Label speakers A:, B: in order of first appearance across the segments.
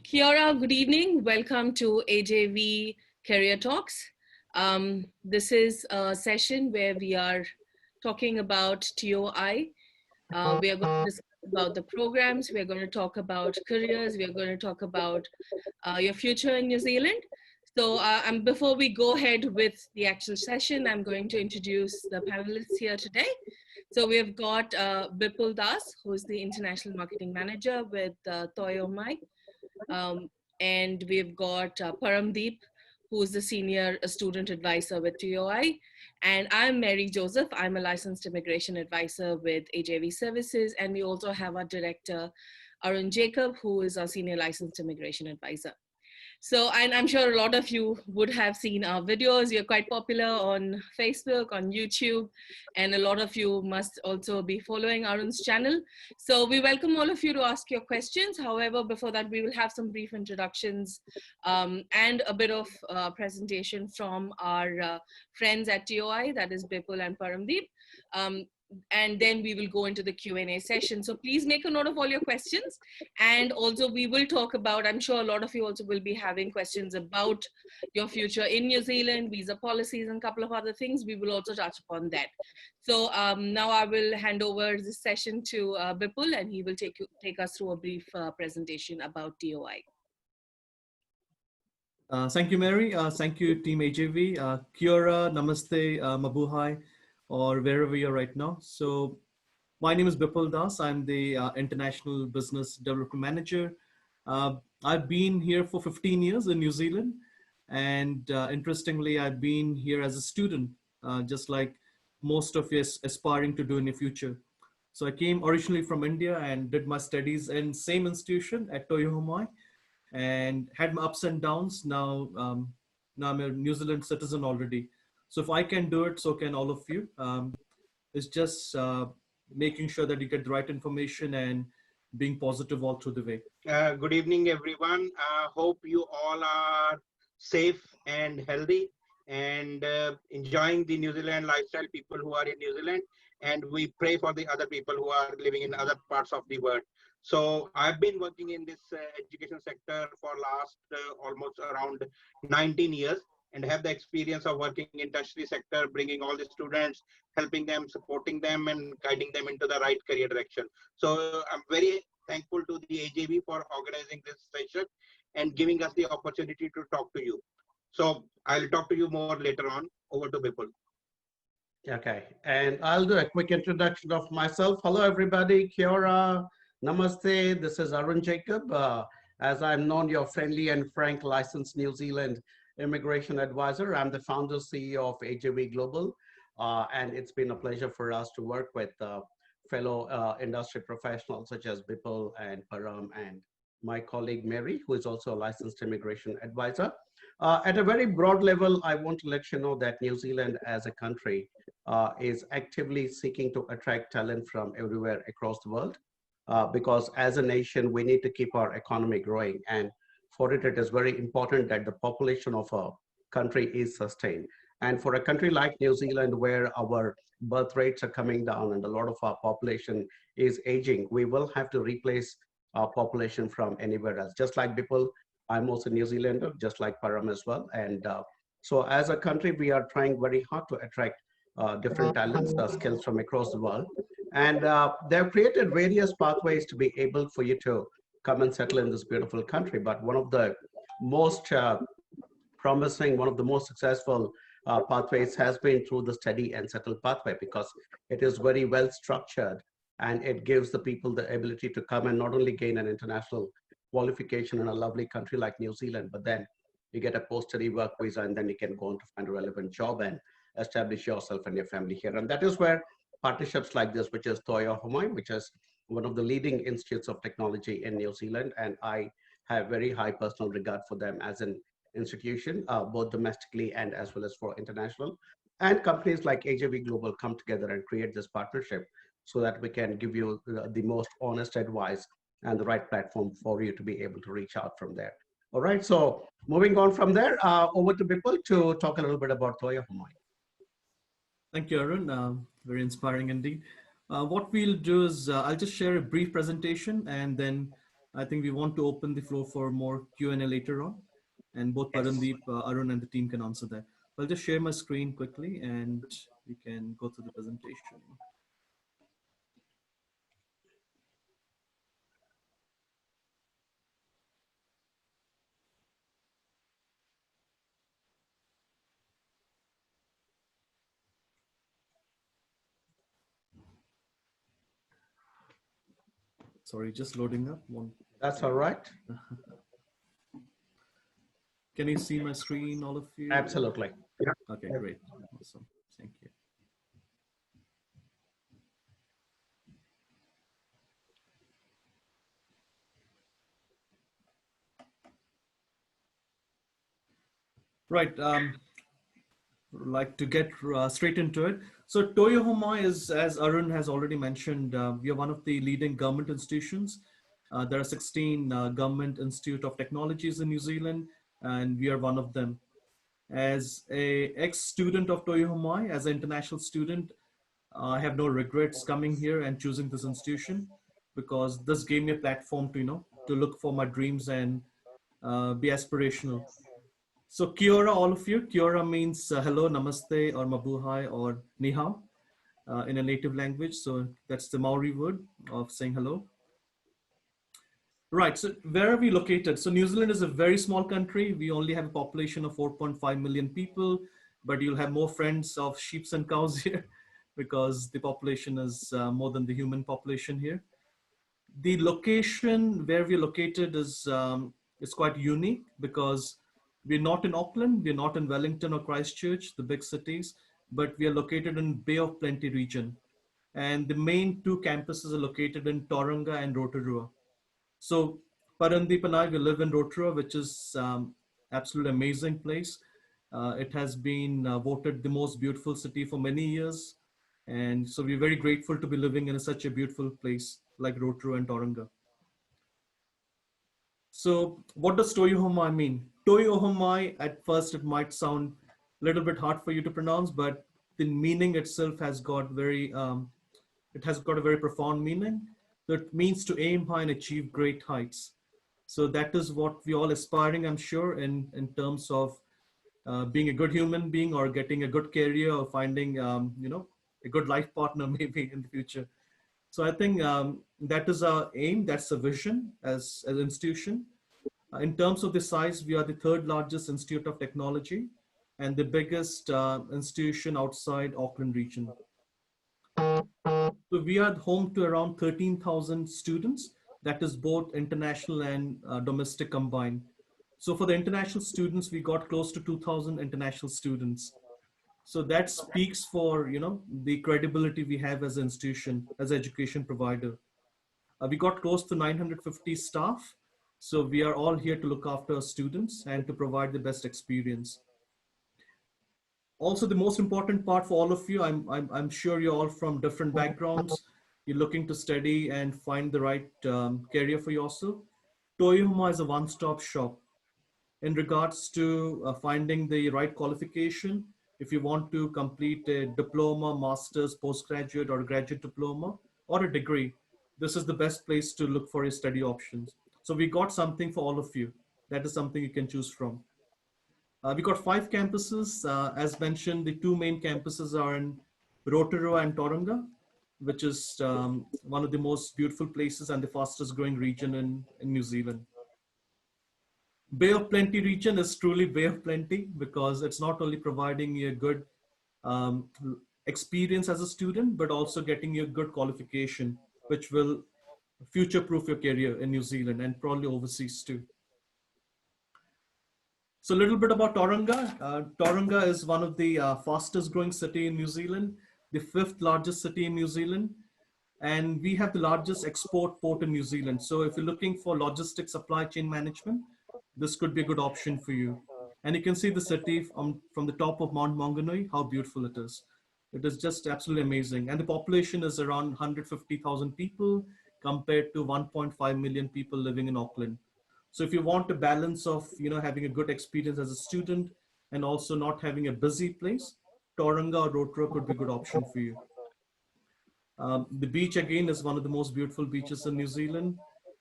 A: Kia ora, good evening. Welcome to AJV Career Talks. This is a session where we are talking about TOI. We are going to discuss about the programs. We're going to talk about careers. We're going to talk about your future in New Zealand. So before we go ahead with the actual session, I'm going to introduce the panelists here today. So we've got Bipul Das, who's the International Marketing Manager with Ohomai. And we've got Paramdeep, who's the Senior Student Advisor with TOI. And I'm Mary Joseph. I'm a Licensed Immigration Advisor with AJV Services. And we also have our Director, Arun Jacob, who is our Senior Licensed Immigration Advisor. So, and I'm sure a lot of you would have seen our videos. You're quite popular on Facebook, on YouTube, and a lot of you must also be following Arun's channel. So we welcome all of you to ask your questions. However, before that, we will have some brief introductions and a bit of presentation from our friends at TOI, that is Bipul and Paramdeep. And then we will go into the Q&A session. So please make a note of all your questions. And also we will talk about, I'm sure a lot of you also will be having questions about your future in New Zealand, visa policies, and a couple of other things. We will also touch upon that. So now I will hand over this session to Bipul, and he will take us through a brief presentation about TOI.
B: Thank you, Mary. Thank you, Team AJV. Kia ora, namaste, mabuhay, or wherever you're right now. So my name is Bipul Das. I'm the International Business Development Manager. I've been here for 15 years in New Zealand. And interestingly, I've been here as a student, just like most of us aspiring to do in the future. So I came originally from India and did my studies in same institution at Ohomai and had my ups and downs. Now I'm a New Zealand citizen already. So if I can do it, so can all of you. It's just making sure that you get the right information and being positive all through the way.
C: Good evening, everyone. Hope you all are safe and healthy and enjoying the New Zealand lifestyle, people who are in New Zealand. And we pray for the other people who are living in other parts of the world. So I've been working in this education sector for last almost around 19 years. And have the experience of working in tertiary sector, bringing all the students, helping them, supporting them, and guiding them into the right career direction. So I'm very thankful to the AJV for organizing this session and giving us the opportunity to talk to you. So I'll talk to you more later on. Over to Bipul.
D: Okay, and I'll do a quick introduction of myself. Hello, everybody. Kia ora, namaste. This is Arun Jacob. As I'm known, your friendly and frank licensed New Zealand Immigration Advisor. I'm the founder CEO of AJV Global, and it's been a pleasure for us to work with fellow industry professionals such as Bipul and Param and my colleague Mary, who is also a licensed immigration advisor. At a very broad level, I want to let you know that New Zealand as a country is actively seeking to attract talent from everywhere across the world, because as a nation, we need to keep our economy growing. And for it, it is very important that the population of a country is sustained. And for a country like New Zealand, where our birth rates are coming down and a lot of our population is aging, we will have to replace our population from anywhere else. Just like Bipul, I'm also New Zealander, just like Param as well. And so as a country, we are trying very hard to attract different talents, skills from across the world. And they've created various pathways to be able for you to come and settle in this beautiful country. But one of the most promising, one of the most successful pathways has been through the study and settle pathway, because it is very well structured and it gives the people the ability to come and not only gain an international qualification in a lovely country like New Zealand, but then you get a post-study work visa and then you can go on to find a relevant job and establish yourself and your family here. And that is where partnerships like this, which is Ohomai, which is one of the leading institutes of technology in New Zealand, and I have very high personal regard for them as an institution, both domestically and as well as for international. And companies like AJV Global come together and create this partnership so that we can give you the most honest advice and the right platform for you to be able to reach out from there. All right, so moving on from there, over to Bipul to talk a little bit about Ohomai.
B: Thank you, Arun. Very inspiring indeed. What we'll do is I'll just share a brief presentation, and then I think we want to open the floor for more Q&A later on, and both
C: Yes.
B: Parandeep, Arun, and the team can answer that. I'll just share my screen quickly, and we can go through the presentation. Sorry, just loading up.
D: That's all right.
B: Can you see my screen, all of you?
D: Absolutely.
B: Okay, great. Awesome. Thank you. Right. Like to get straight into it. So Ohomai is, as Arun has already mentioned, we are one of the leading government institutions. There are 16 government institute of technologies in New Zealand, and we are one of them. As a ex-student of Ohomai, as an international student, I have no regrets coming here and choosing this institution, because this gave me a platform to, to look for my dreams and be aspirational. So kia ora, all of you. Kia ora means hello, namaste, or mabuhay, or ni hao in a native language. So that's the Maori word of saying hello. Right, so where are we located? So New Zealand is a very small country. We only have a population of 4.5 million people, but you'll have more friends of sheep and cows here because the population is more than the human population here. The location where we're located is quite unique because we're not in Auckland, we're not in Wellington or Christchurch, the big cities, but we are located in Bay of Plenty region. And the main two campuses are located in Tauranga and Rotorua. So Parandeep and I, we live in Rotorua, which is absolutely amazing place. It has been voted the most beautiful city for many years. And so we're very grateful to be living in such a beautiful place like Rotorua and Tauranga. So what does Ohomai mean? Ohomai, at first it might sound a little bit hard for you to pronounce, but the meaning itself has got it has got a very profound meaning. So it means to aim high and achieve great heights. So that is what we all aspiring, I'm sure, in terms of being a good human being or getting a good career or finding, a good life partner maybe in the future. So I think that is our aim. That's the vision as an institution. In terms of the size, we are the third largest institute of technology and the biggest institution outside Auckland region. So we are home to around 13,000 students. That is both international and domestic combined. So for the international students, we got close to 2,000 international students. So that speaks for, the credibility we have as an institution, as an education provider. We got close to 950 staff. So we are all here to look after our students and to provide the best experience. Also, the most important part for all of you, I'm sure you're all from different backgrounds. You're looking to study and find the right career for yourself. Toyohoma is a one-stop shop in regards to finding the right qualification. If you want to complete a diploma, master's, postgraduate, or graduate diploma, or a degree, this is the best place to look for your study options. So we got something for all of you. That is something you can choose from. We got 5 campuses. As mentioned, the 2 main campuses are in Rotorua and Tauranga, which is one of the most beautiful places and the fastest growing region in New Zealand. Bay of Plenty region is truly Bay of Plenty because it's not only providing you a good experience as a student, but also getting you a good qualification, which will future-proof your career in New Zealand and probably overseas too. So a little bit about Tauranga. Tauranga is one of the fastest growing city in New Zealand, the 5th largest city in New Zealand. And we have the largest export port in New Zealand. So if you're looking for logistics, supply chain management, this could be a good option for you. And you can see the city from the top of Mount Maunganui, how beautiful it is. It is just absolutely amazing. And the population is around 150,000 people compared to 1.5 million people living in Auckland. So if you want a balance of, having a good experience as a student and also not having a busy place, Tauranga or Rotorua could be a good option for you. The beach again is one of the most beautiful beaches in New Zealand.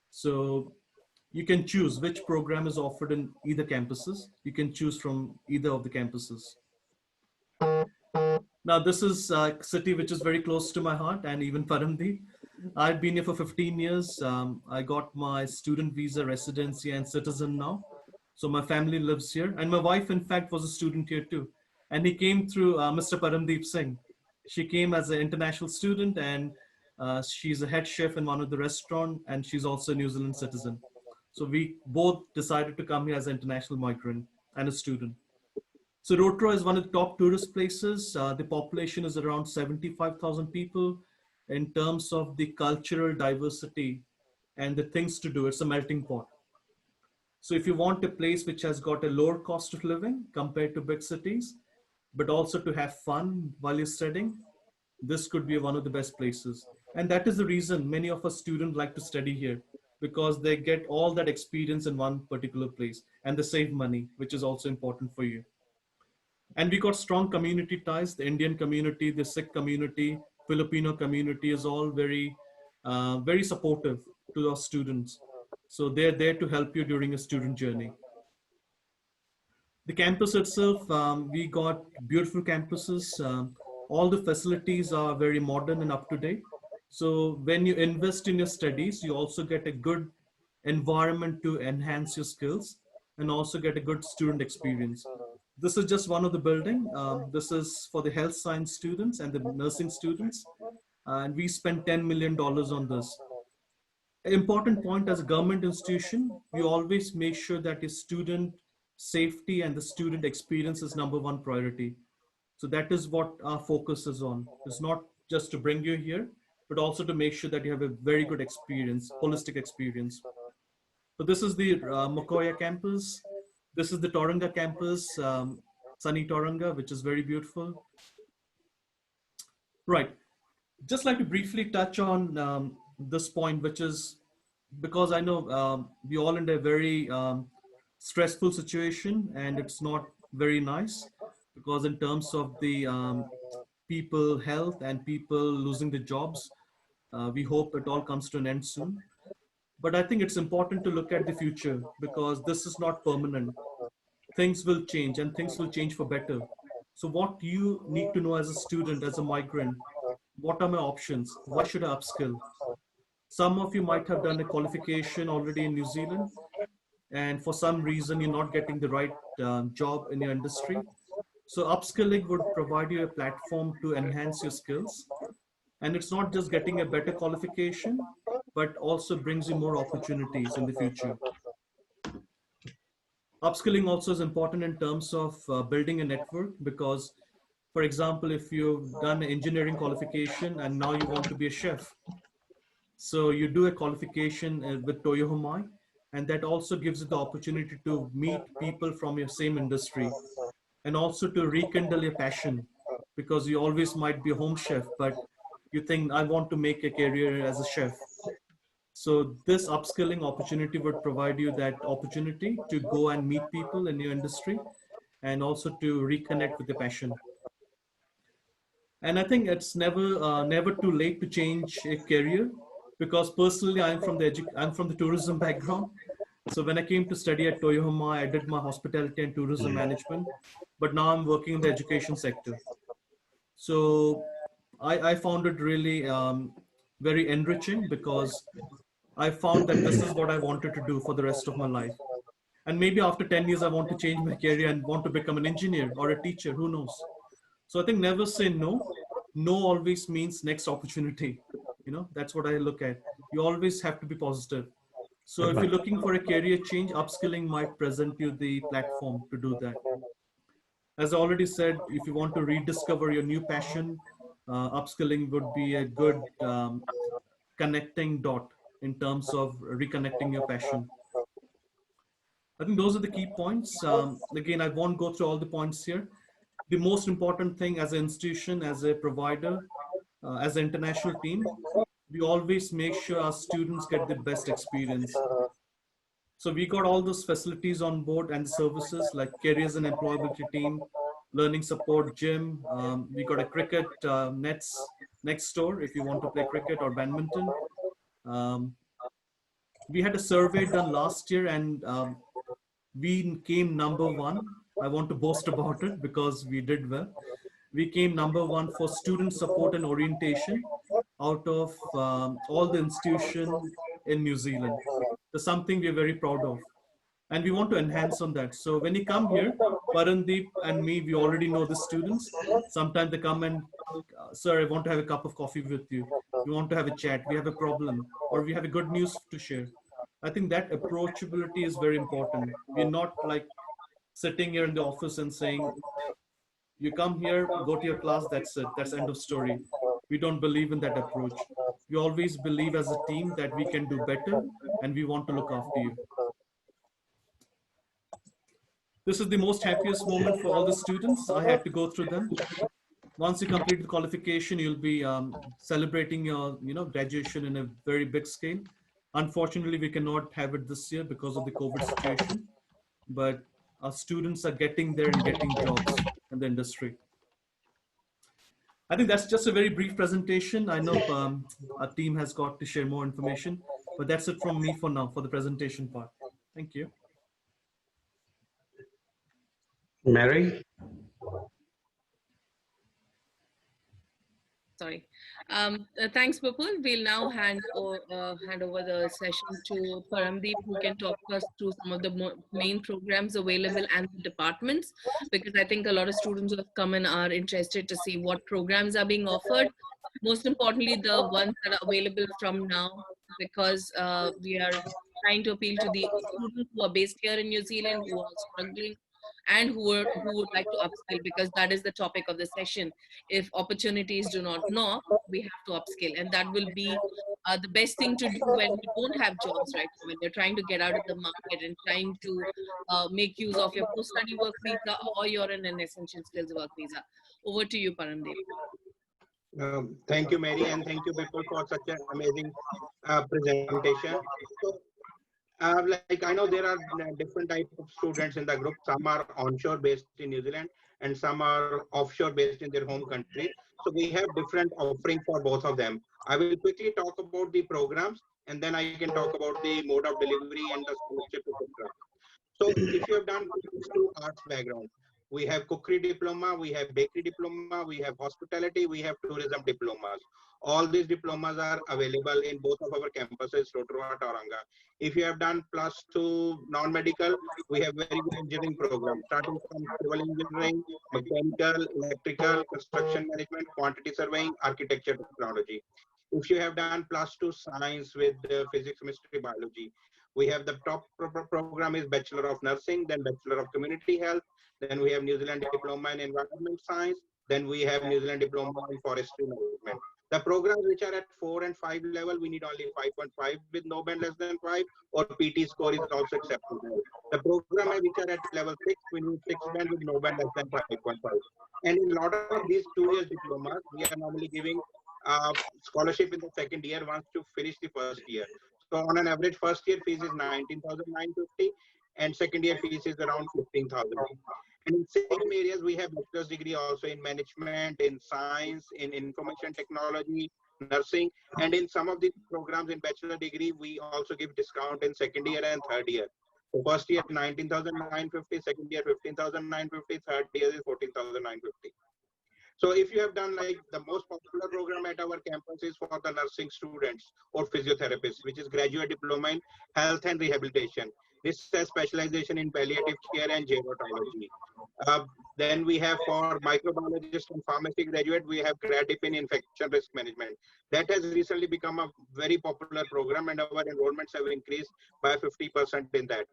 B: So you can choose which program is offered in either campuses. You can choose from either of the campuses. Now, this is a city which is very close to my heart, and even Paramdeep. I've been here for 15 years. I got my student visa, residency, and citizen now. So my family lives here, and my wife, in fact, was a student here too. And he came through Mr. Paramdeep Singh. She came as an international student, and she's a head chef in one of the restaurant, and she's also a New Zealand citizen. So we both decided to come here as an international migrant and a student. So Rotorua is one of the top tourist places. The population is around 75,000 people. In terms of the cultural diversity and the things to do, it's a melting pot. So if you want a place which has got a lower cost of living compared to big cities, but also to have fun while you're studying, this could be one of the best places. And that is the reason many of us students like to study here, because they get all that experience in one particular place and they save money, which is also important for you. And we got strong community ties. The Indian community, the Sikh community, Filipino community is all very supportive to our students. So they're there to help you during a student journey. The campus itself, we got beautiful campuses. All the facilities are very modern and up to date. So when you invest in your studies, you also get a good environment to enhance your skills and also get a good student experience. This is just one of the building. This is for the health science students and the nursing students. And we spent $10 million on this. An important point as a government institution, we always make sure that your student safety and the student experience is number one priority. So that is what our focus is on. It's not just to bring you here, but also to make sure that you have a very good experience, holistic experience. So this is the Mokoya campus. This is the Tauranga campus, sunny Tauranga, which is very beautiful. Right. Just like to briefly touch on this point, which is because I know we all in a very stressful situation, and it's not very nice because in terms of the people health and people losing their jobs, we hope it all comes to an end soon. But I think it's important to look at the future because this is not permanent. Things will change and things will change for better. So what you need to know as a student, as a migrant, what are my options? Why should I upskill? Some of you might have done a qualification already in New Zealand, and for some reason you're not getting the right job in your industry. So upskilling would provide you a platform to enhance your skills. And it's not just getting a better qualification, but also brings you more opportunities in the future. Upskilling also is important in terms of building a network because, for example, if you've done an engineering qualification and now you want to be a chef, so you do a qualification with Ohomai, and that also gives you the opportunity to meet people from your same industry and also to rekindle your passion because you always might be a home chef, but you think, I want to make a career as a chef. So this upskilling opportunity would provide you that opportunity to go and meet people in your industry and also to reconnect with your passion. And I think it's never too late to change a career because personally I'm from the tourism background. So when I came to study at Ohomai, I did my hospitality and tourism management, but now I'm working in the education sector. So I found it really very enriching because I found that this is what I wanted to do for the rest of my life. And maybe after 10 years, I want to change my career and want to become an engineer or a teacher, who knows? So I think never say no. No always means next opportunity. That's what I look at. You always have to be positive. So if you're looking for a career change, upskilling might present you the platform to do that. As I already said, if you want to rediscover your new passion, upskilling would be a good connecting dot in terms of reconnecting your passion. I think those are the key points. Again, I won't go through all the points here. The most important thing as an institution, as a provider, as an international team, we always make sure our students get the best experience. So we got all those facilities on board and services like careers and employability team, learning support, gym. We got a cricket nets next door if you want to play cricket or badminton. Um, We had a survey done last year, and we came number one. I want to boast about it because we did well. We came number one for student support and orientation out of all the institution in New Zealand. That's something we're very proud of. And we want to enhance on that. So when you come here, Parandeep and me, we already know the students. Sometimes they come and, sir, I want to have a cup of coffee with you. We want to have a chat. We have a problem, or we have a good news to share. I think that approachability is very important. We're not like sitting here in the office and saying, you come here, go to your class, that's it. That's end of story. We don't believe in that approach. We always believe as a team that we can do better and we want to look after you. This is the most happiest moment for all the students. I had to go through them. Once you complete the qualification, you'll be celebrating your graduation in a very big scale. Unfortunately, we cannot have it this year because of the COVID situation, but our students are getting there and getting jobs in the industry. I think that's just a very brief presentation. I know our team has got to share more information, but that's it from me for now for the presentation part. Thank you.
D: Mary?
A: Sorry. Thanks, Bipul. We'll now hand over the session to Paramdeep, who can talk us through some of the main programs available and the departments, because I think a lot of students who have come in are interested to see what programs are being offered. Most importantly, the ones that are available from now, because we are trying to appeal to the students who are based here in New Zealand, who are struggling and who would like to upskill, because that is the topic of the session. If opportunities do not knock, we have to upskill, and that will be the best thing to do when you don't have jobs right now, when you're trying to get out of the market and trying to make use of your post-study work visa, or you're in an essential skills work visa. Over to you, Paramdeep.
C: Thank you, Mary, and thank you, Bipul, for such an amazing presentation. So, like I know there are different types of students in the group. Some are onshore based in New Zealand and some are offshore based in their home country. So we have different offering for both of them. I will quickly talk about the programs and then I can talk about the mode of delivery and the scholarship, etc. So if you have done two arts background, we have cookery diploma, we have bakery diploma, we have hospitality, we have tourism diplomas. All these diplomas are available in both of our campuses, Rotorua, Tauranga. If you have done +2 non-medical, we have very good engineering program, starting from civil engineering, mechanical, electrical, construction management, quantity surveying, architecture technology. If you have done +2 science with physics, chemistry, biology, we have the top program is Bachelor of Nursing, then Bachelor of Community Health, then we have New Zealand Diploma in Environment Science, then we have New Zealand Diploma in Forestry Management. The programs which are at 4 and 5 level, we need only 5.5 with no band less than 5, or PT score is also acceptable. The program which are at level 6, we need 6 band with no band less than 5.5. And in a lot of these 2 years diplomas, we are normally giving scholarship in the second year once to finish the first year. So on an average, first year fees is 19,950 and second year fees is around 15,000. And in same areas, we have bachelor's degree also in management, in science, in information technology, nursing, and in some of the programs in bachelor degree, we also give discount in second year and third year. So first year 19,950, second year 15,950, third year is 14,950. So if you have done like the most popular program at our campus is for the nursing students or physiotherapists, which is graduate diploma in health and rehabilitation. This has specialization in palliative care and gerontology. Then we have for microbiologist and pharmacy graduate, we have grad dip in infection risk management. That has recently become a very popular program and our enrollments have increased by 50% in that.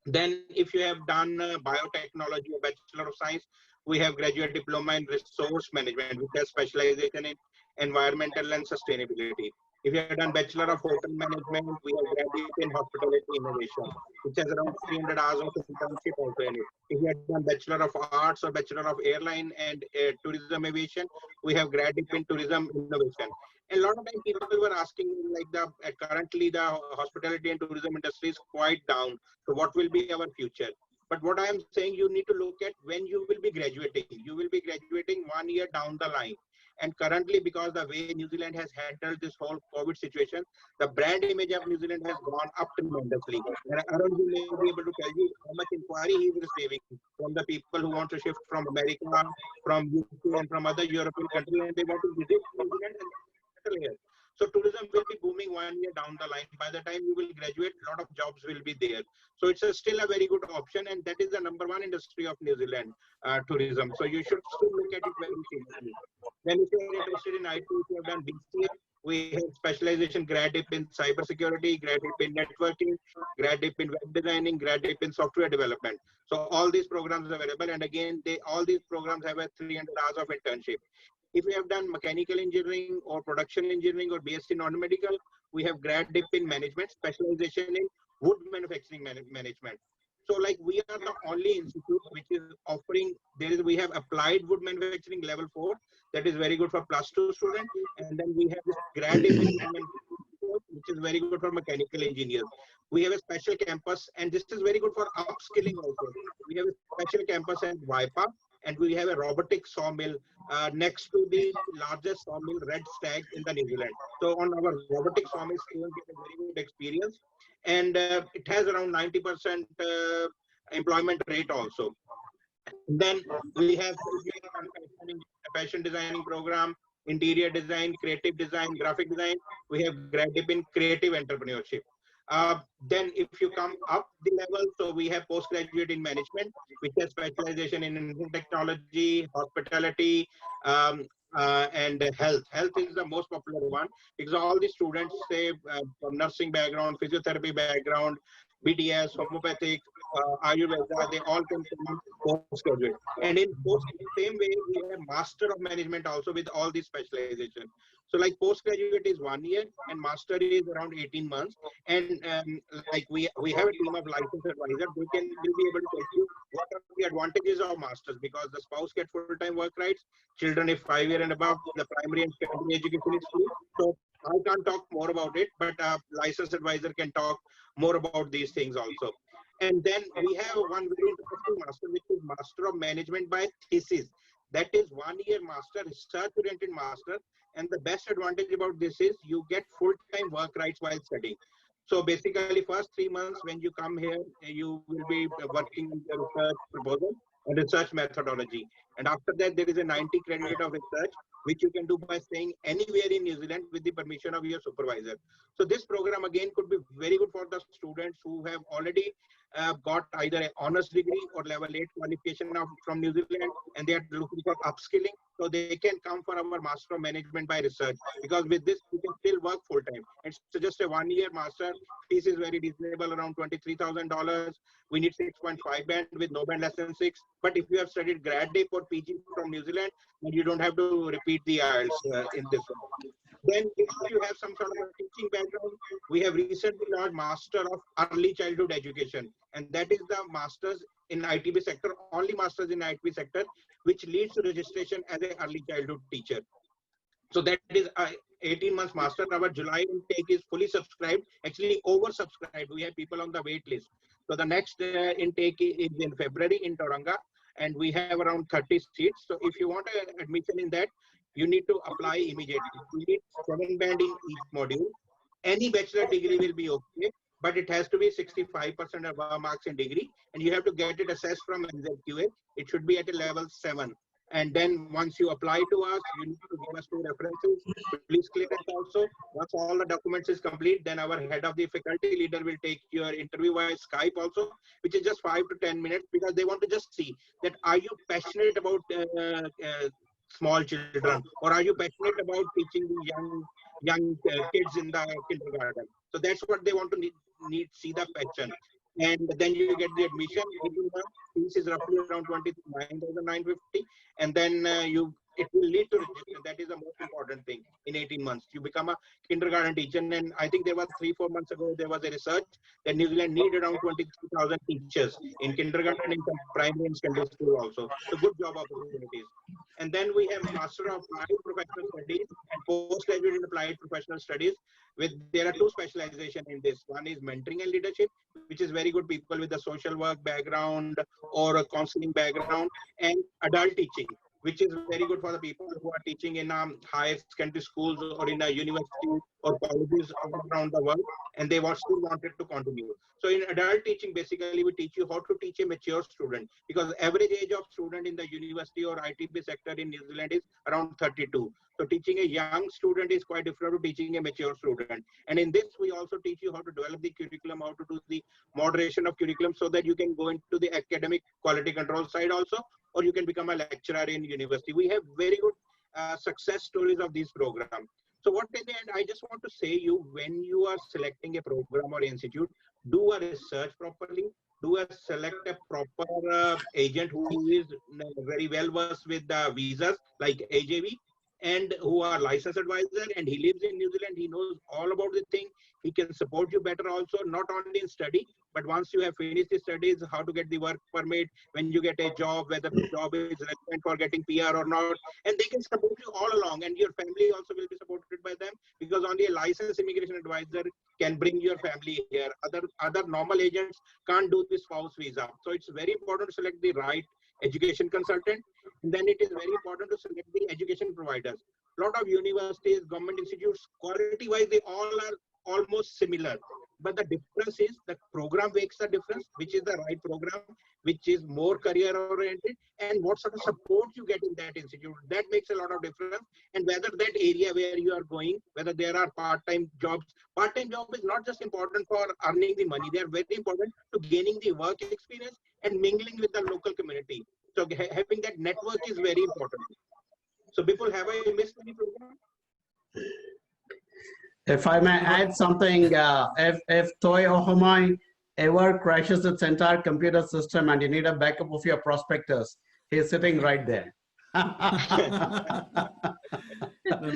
C: Then if you have done biotechnology or Bachelor of Science, we have graduate diploma in resource management, which has specialization in environmental and sustainability. If you have done Bachelor of Hotel Management, we have graduate in hospitality innovation, which has around 300 hours of internship also in it. If you have done Bachelor of Arts or Bachelor of Airline and Tourism Aviation, we have graduate in tourism innovation. And a lot of times people were asking me like currently the hospitality and tourism industry is quite down. So what will be our future? But what I am saying, you need to look at when you will be graduating. You will be graduating 1 year down the line. And currently, because the way New Zealand has handled this whole COVID situation, the brand image of New Zealand has gone up tremendously. And Arun will may be able to tell you how much inquiry he is receiving from the people who want to shift from America, from UK, and from other European countries, and they want to visit New Zealand and settle here. So tourism will be booming 1 year down the line. By the time you will graduate, a lot of jobs will be there. So it's still a very good option, and that is the #1 industry of New Zealand, tourism. So you should still look at it very seriously. Then if you're interested in IT, if you have done BCA, we have specialization grad dip in cybersecurity, grad dip in networking, grad dip in web designing, grad dip in software development. So all these programs are available, and again, all these programs have a 300 hours of internship. If you have done mechanical engineering or production engineering or BSc non-medical, we have grad dip in management, specialization in wood manufacturing management. So like we are the only institute which is offering, we have applied wood manufacturing level 4, that is very good for +2 student. And then we have this grad dip in wood manufacturing, which is very good for mechanical engineers. We have a special campus, and this is very good for upskilling also. We have a special campus at Waipa, and we have a robotic sawmill next to the largest sawmill, Red Stag, in the New Zealand. So on our robotic sawmill, students get a very good experience, and it has around 90% employment rate also. Then we have a fashion designing program, interior design, creative design, graphic design. We have grad dip in creative entrepreneurship. Then if you come up the level, so we have postgraduate in management, which has specialization in technology, hospitality, and health. Health is the most popular one because all the students say from nursing background, physiotherapy background, BDS, homeopathic, Ayurveda, they all can come postgraduate. And in post, same way, we have master of management also with all these specialization. So like postgraduate is 1 year and master is around 18 months. And like we have a team of licensed advisors, will be able to tell you what are the advantages of masters, because the spouse get full-time work rights, children if 5 years and above, the primary and secondary education is free. So I can't talk more about it, but a licensed advisor can talk more about these things also. And then we have one very interesting master, which is Master of Management by Thesis. That is 1 year master, research-oriented master. And the best advantage about this is you get full-time work rights while studying. So basically, first 3 months when you come here, you will be working on the research proposal and research methodology. And after that, there is a 90 credit of research, which you can do by staying anywhere in New Zealand with the permission of your supervisor. So this program again could be very good for the students who have already got either an honors degree or level 8 qualification from New Zealand, and they are looking for upskilling. So they can come for our Master of Management by Research, because with this you can still work full time. It's just a 1 year master. Fees is very reasonable, around $23,000. We need 6.5 band with no band less than 6. But if you have studied grad dip or PG from New Zealand, then you don't have to repeat the IELTS in this one. Then if you have some sort of a teaching background, we have recently launched Master of Early Childhood Education. And that is the masters in ITB sector, only masters in ITB sector, which leads to registration as an early childhood teacher. So that is 18 months master. Our July intake is fully subscribed, actually oversubscribed. We have people on the wait list. So the next intake is in February in Tauranga, and we have around 30 seats. So if you want an admission in that, you need to apply immediately. You need 7 band in each module. Any bachelor degree will be okay, but it has to be 65% above marks in degree, and you have to get it assessed from NZQA. It should be at a level 7. And then once you apply to us, you need to give us 2 references. Please clearance also. Once all the documents is complete, then our head of the faculty leader will take your interview via Skype also, which is just 5 to 10 minutes, because they want to just see that are you passionate about small children, or are you passionate about teaching the young kids in the kindergarten. So that's what they want to need see the passion. And then you get the admission. Fees is roughly around 29,950, and then it will lead to registration. That is the most important thing. In 18 months, you become a kindergarten teacher. And I think there was 3-4 months ago, there was a research that New Zealand need around 23,000 teachers in kindergarten and some primary and secondary school also. So good job opportunities. And then we have Master of Applied Professional Studies and Postgraduate in Applied Professional Studies. There are 2 specializations in this. One is mentoring and leadership, which is very good people with a social work background or a counseling background, and adult teaching, which is very good for the people who are teaching in higher secondary schools or in a university or colleges all around the world, and they still wanted to continue. So in adult teaching, basically, we teach you how to teach a mature student, because average age of student in the university or ITB sector in New Zealand is around 32. So teaching a young student is quite different to teaching a mature student. And in this, we also teach you how to develop the curriculum, how to do the moderation of curriculum so that you can go into the academic quality control side also, or you can become a lecturer in university. We have very good success stories of these programs. So what in the end, I just want to say you, when you are selecting a program or institute, do a research properly, select a proper agent who is very well versed with the visas like AJV, and who are licensed advisor, and he lives in New Zealand. He knows all about the thing. He can support you better also, not only in study, but once you have finished the studies, how to get the work permit, when you get a job, whether the job is relevant for getting PR or not, and they can support you all along, and your family also will be supported by them, because only a licensed immigration advisor can bring your family here. Other normal agents can't do this spouse visa. So it's very important to select the right education consultant. And then it is very important to select the education providers. A lot of universities, government institutes, quality wise, they all are almost similar. But the difference is the program makes the difference, which is the right program, which is more career oriented, and what sort of support you get in that institute. That makes a lot of difference. And whether that area where you are going, whether there are part-time jobs. Part-time job is not just important for earning the money. They are very important to gaining the work experience and mingling with the local community. So having that network is very important. So people, have I missed any program?
D: If I may add something, if Toy Ohomai ever crashes its entire computer system and you need a backup of your prospectus, he's sitting right there.
B: And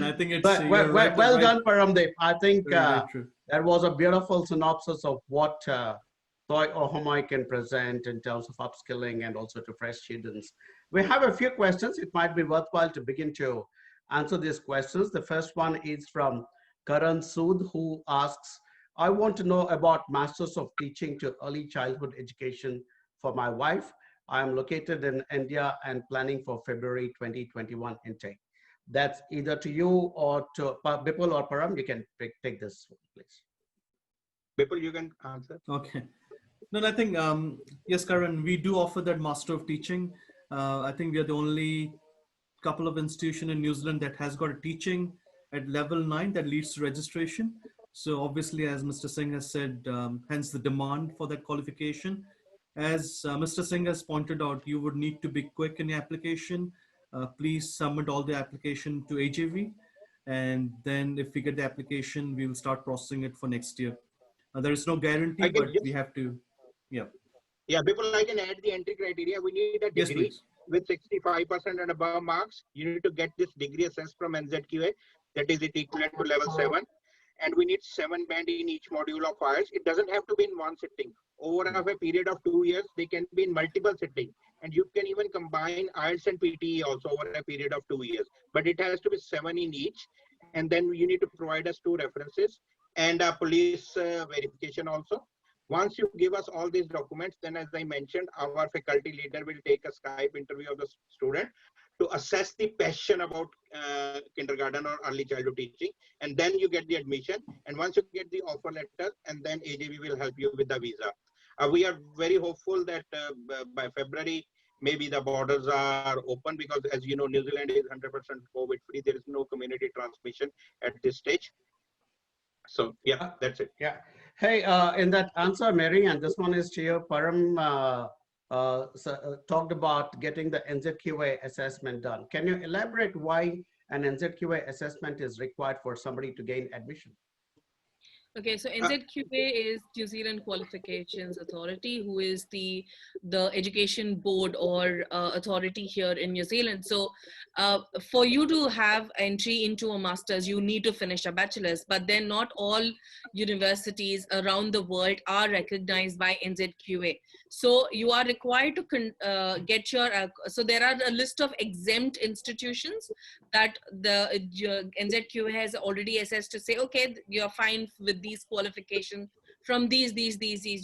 B: I think it's
D: well done, Paramdeep. I think
B: very true.
D: that was a beautiful synopsis of what Toy Ohomai can present in terms of upskilling and also to fresh students. We have a few questions. It might be worthwhile to begin to answer these questions. The first one is from Karan Sood, who asks, I want to know about Masters of Teaching to Early Childhood Education for my wife. I am located in India and planning for February 2021 intake. That's either to you or to Bipul or Param. You can take this one, please.
C: Bipul, you can answer.
B: Okay. No, I think, yes, Karan, we do offer that Master of Teaching. I think we are the only couple of institutions in New Zealand that has got a teaching at level 9 that leads to registration. So obviously, as Mr. Singh has said, hence the demand for that qualification. As Mr. Singh has pointed out, you would need to be quick in your application. Please submit all the application to AJV. And then if we get the application, we will start processing it for next year. There is no guarantee, but we have to, yeah.
C: Yeah, people, I can add the entry criteria. We need a degree.
B: Yes,
C: with 65% and above marks. You need to get this degree assessed from NZQA. That is, it equivalent to level 7. And we need 7 band in each module of IELTS. It doesn't have to be in one sitting. Over a period of 2 years, they can be in multiple sittings. And you can even combine IELTS and PTE also over a period of 2 years. But it has to be 7 in each. And then you need to provide us 2 references and a police verification also. Once you give us all these documents, then as I mentioned, our faculty leader will take a Skype interview of the student to assess the passion about kindergarten or early childhood teaching. And then you get the admission. And once you get the offer letter, and then AJV will help you with the visa. We are very hopeful that by February, maybe the borders are open, because as you know, New Zealand is 100% COVID free. There is no community transmission at this stage. So yeah, that's it.
D: Yeah. Hey, in that answer, Mary, and this one is to you, Param talked about getting the NZQA assessment done. Can you elaborate why an NZQA assessment is required for somebody to gain admission?
A: Okay, so NZQA is New Zealand Qualifications Authority, who is the education board or authority here in New Zealand. So for you to have entry into a master's, you need to finish a bachelor's, but then not all universities around the world are recognized by NZQA. So you are required to get your, so there are a list of exempt institutions that the NZQA has already assessed to say, okay, you're fine with these qualifications from these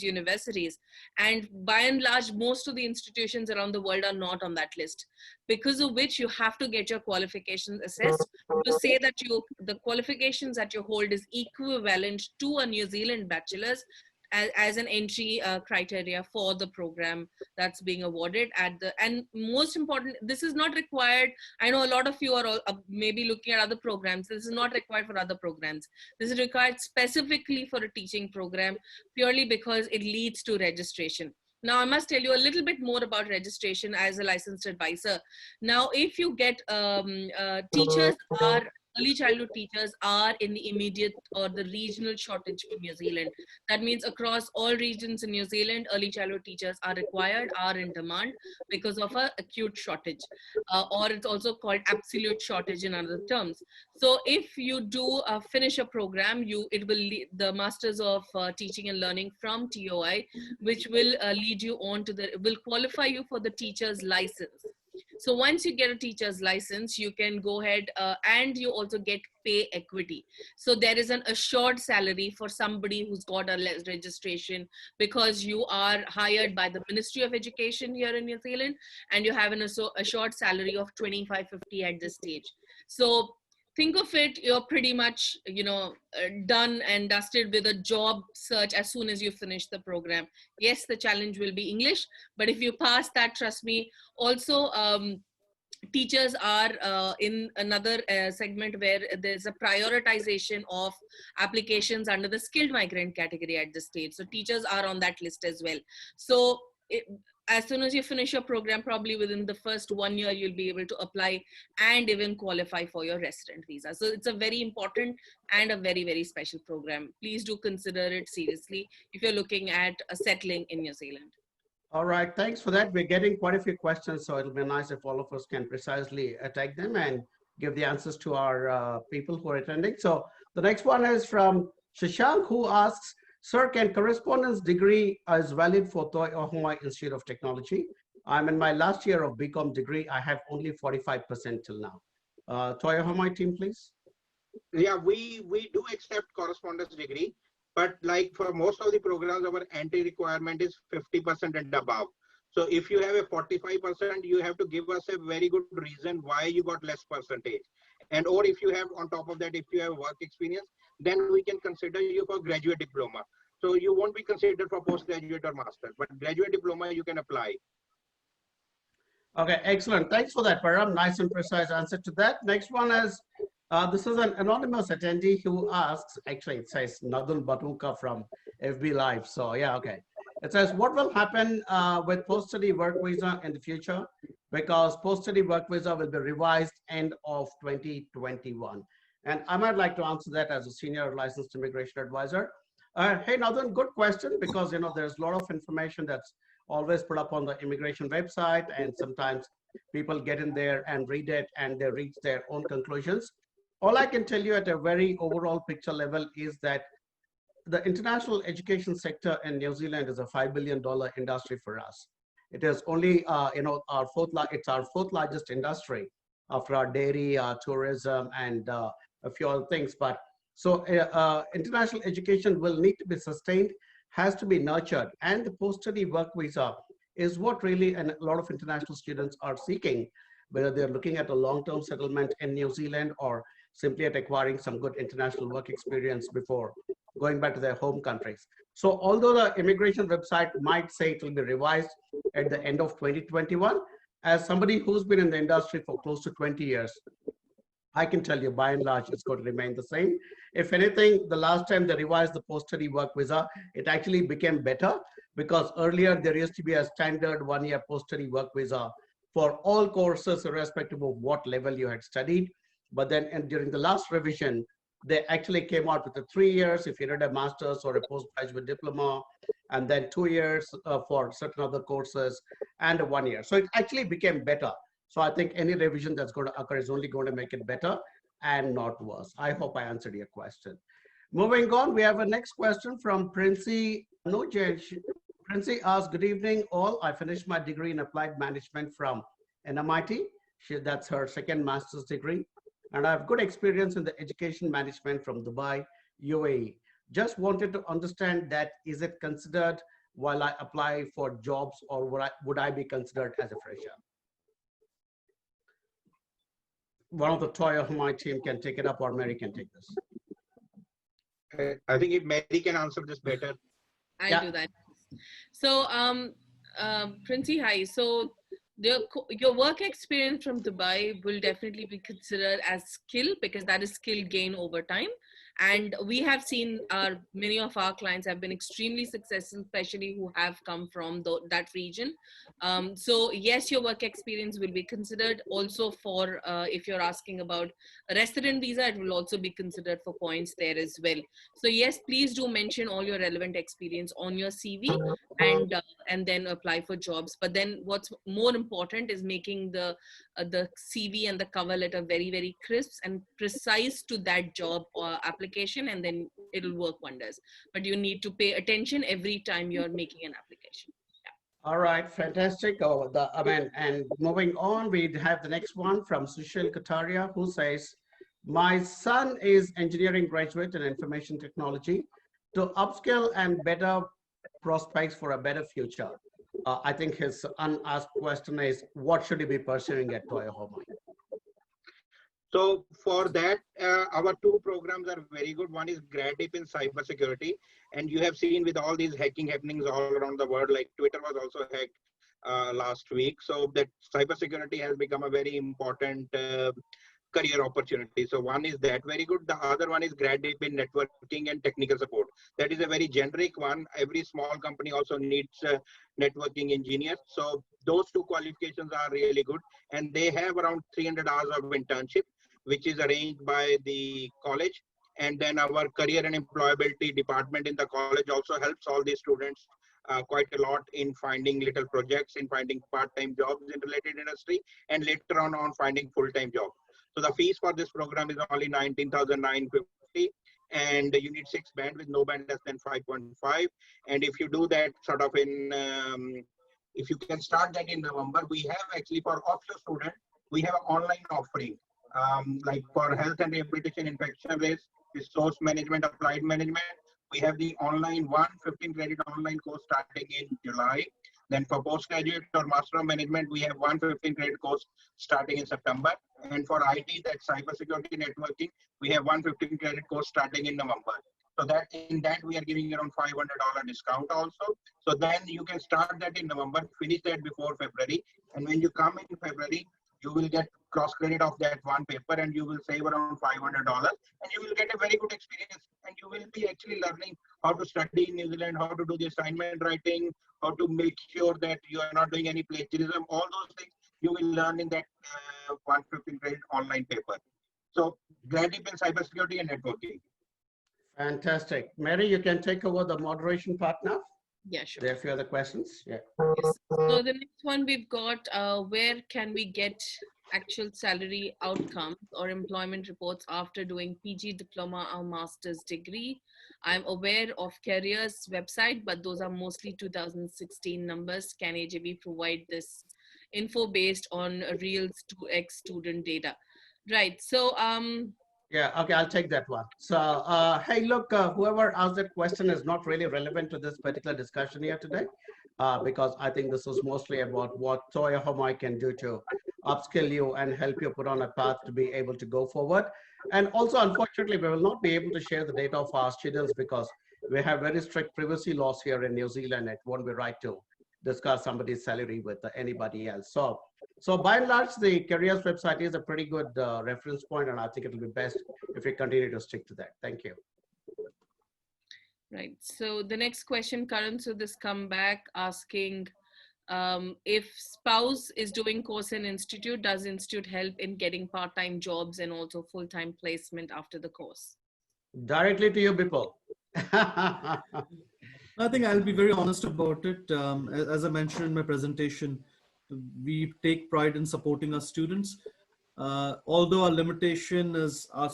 A: universities. And by and large, most of the institutions around the world are not on that list, because of which you have to get your qualifications assessed to say that the qualifications that you hold is equivalent to a New Zealand bachelor's as an entry criteria for the program that's being awarded and most important, this is not required. I know a lot of you are maybe looking at other programs. This is not required for other programs. This is required specifically for a teaching program, purely because it leads to registration. Now, I must tell you a little bit more about registration as a licensed advisor. Now, if you get early childhood teachers are in the immediate or the regional shortage for New Zealand. That means across all regions in New Zealand, early childhood teachers are required, are in demand because of an acute shortage, or it's also called absolute shortage in other terms. So if you do finish a program, the Masters of Teaching and Learning from TOI, which will lead you on to will qualify you for the teacher's license. So once you get a teacher's license, you can go ahead and you also get pay equity. So there is an assured salary for somebody who's got a registration, because you are hired by the Ministry of Education here in New Zealand, and you have an assured salary of 25.50 at this stage. So think of it, you're pretty much, done and dusted with a job search as soon as you finish the program. Yes, the challenge will be English, but if you pass that, trust me. Also, teachers are in another segment where there's a prioritization of applications under the skilled migrant category at this stage. So teachers are on that list as well. So as soon as you finish your program, probably within the first 1 year, you'll be able to apply and even qualify for your resident visa. So it's a very important and a very, very special program. Please do consider it seriously if you're looking at settling in New Zealand.
D: All right, thanks for that. We're getting quite a few questions, so it'll be nice if all of us can precisely take them and give the answers to our people who are attending. So the next one is from Shashank, who asks, sir, can correspondence degree is valid for Toi Ohomai Institute of Technology? I'm in my last year of BCom degree. I have only 45% till now. Toi Ohomai team, please.
C: Yeah, we do accept correspondence degree, but like for most of the programs, our entry requirement is 50% and above. So if you have a 45%, you have to give us a very good reason why you got less percentage. And or if you have on top of that, if you have work experience, then we can consider you for graduate diploma. So you won't be considered for postgraduate or master, but graduate diploma you can apply.
D: Okay, excellent. Thanks for that, Param. Nice and precise answer to that. Next one is, this is an anonymous attendee who asks, actually it says Nadun Batuka from FB Live. So yeah, okay. It says, what will happen with post-study work visa in the future? Because post-study work visa will be revised end of 2021. And I might like to answer that as a senior licensed immigration advisor. Hey, Nathan, good question, because there's a lot of information that's always put up on the immigration website, and sometimes people get in there and read it and they reach their own conclusions. All I can tell you at a very overall picture level is that the international education sector in New Zealand is a $5 billion industry for us. It is only, our fourth largest industry after our dairy, tourism, and a few other things. But so international education will need to be sustained, has to be nurtured, and the post-study work visa is what really a lot of international students are seeking, whether they're looking at a long-term settlement in New Zealand or simply at acquiring some good international work experience before going back to their home countries. So although the immigration website might say it will be revised at the end of 2021, as somebody who's been in the industry for close to 20 years, I can tell you by and large, it's going to remain the same. If anything, the last time they revised the post-study work visa, it actually became better, because earlier there used to be a standard 1-year post-study work visa for all courses, irrespective of what level you had studied. But then during the last revision, they actually came out with the 3 years if you did a master's or a postgraduate diploma, and then 2 years for certain other courses, and a 1 year. So it actually became better. So I think any revision that's going to occur is only going to make it better and not worse. I hope I answered your question. Moving on, we have a next question from Princey Nujesh. Princey asks, good evening all. I finished my degree in applied management from NMIT. That's her second master's degree. And I have good experience in the education management from Dubai, UAE. Just wanted to understand that, is it considered while I apply for jobs, or would I be considered as a fresher? One of the Toy Ohomai team can take it up, or Mary can take this.
C: I think if Mary can answer this better.
A: I'll do that. So, Princey, hi. So, your work experience from Dubai will definitely be considered as skill, because that is skill gain over time. And we have seen many of our clients have been extremely successful, especially who have come from that region. So yes, your work experience will be considered. Also for if you're asking about a resident visa, it will also be considered for points there as well. So yes, please do mention all your relevant experience on your CV, and then apply for jobs. But then what's more important is making the CV and the cover letter very, very crisp and precise to that job application, and then it'll work wonders. But you need to pay attention every time you're making an application.
D: All right, fantastic. And moving on, we have the next one from Sushil Kataria, who says, my son is engineering graduate in information technology. To upskill and better prospects for a better future, I think his unasked question is, what should he be pursuing at Toy Ohomai?
C: So for that, our two programs are very good. One is grad dip in cybersecurity, and you have seen with all these hacking happenings all around the world, like Twitter was also hacked last week. So that cybersecurity has become a very important career opportunity. So one is that very good. The other one is grad dip in networking and technical support. That is a very generic one. Every small company also needs networking engineers. So those two qualifications are really good, and they have around 300 hours of internship, which is arranged by the college. And then our career and employability department in the college also helps all these students quite a lot in finding little projects, in finding part-time jobs in related industry, and later on finding full-time job. So the fees for this program is only 19,950, and you need 6 band with no band less than 5.5. And if you do that sort of in, if you can start that in November, we have actually for offshore students, we have an online offering. Like for health and rehabilitation, infection risk, resource management, applied management, we have the online 15 credit online course starting in July. Then for postgraduate or master of management, we have 15 credit course starting in September. And for IT, that's cybersecurity networking, we have 15 credit course starting in November. So that in that we are giving around $500 discount also. So then you can start that in November, finish that before February. And when you come in February, you will get cross credit of that one paper, and you will save around $500, and you will get a very good experience, and you will be actually learning how to study in New Zealand, how to do the assignment writing, how to make sure that you are not doing any plagiarism. All those things you will learn in that 115 credit online paper. So grad dip in cybersecurity and networking.
D: Fantastic. Mary, you can take over the moderation part now.
A: Yeah, sure.
D: There are a few other questions. Yeah.
A: Yes. So the next one we've got, where can we get actual salary outcomes or employment reports after doing PG, diploma, or master's degree? I'm aware of Careers website, but those are mostly 2016 numbers. Can AJB provide this info based on real ex-student data? Right. So
D: Yeah, okay, I'll take that one. So, hey, look, whoever asked that question is not really relevant to this particular discussion here today, because I think this is mostly about what Toy Ohomai can do to upskill you and help you put on a path to be able to go forward. And also, unfortunately, we will not be able to share the data of our students because we have very strict privacy laws here in New Zealand. It won't be right to discuss somebody's salary with anybody else. So by and large, the careers website is a pretty good reference point, and I think it'll be best if we continue to stick to that. Thank you.
A: Right. So the next question, Karan, so this come back asking if spouse is doing course in institute, does institute help in getting part-time jobs and also full-time placement after the course?
D: Directly to you, Bipul.
B: I think I'll be very honest about it. As I mentioned in my presentation, we take pride in supporting our students. Although our limitation is, our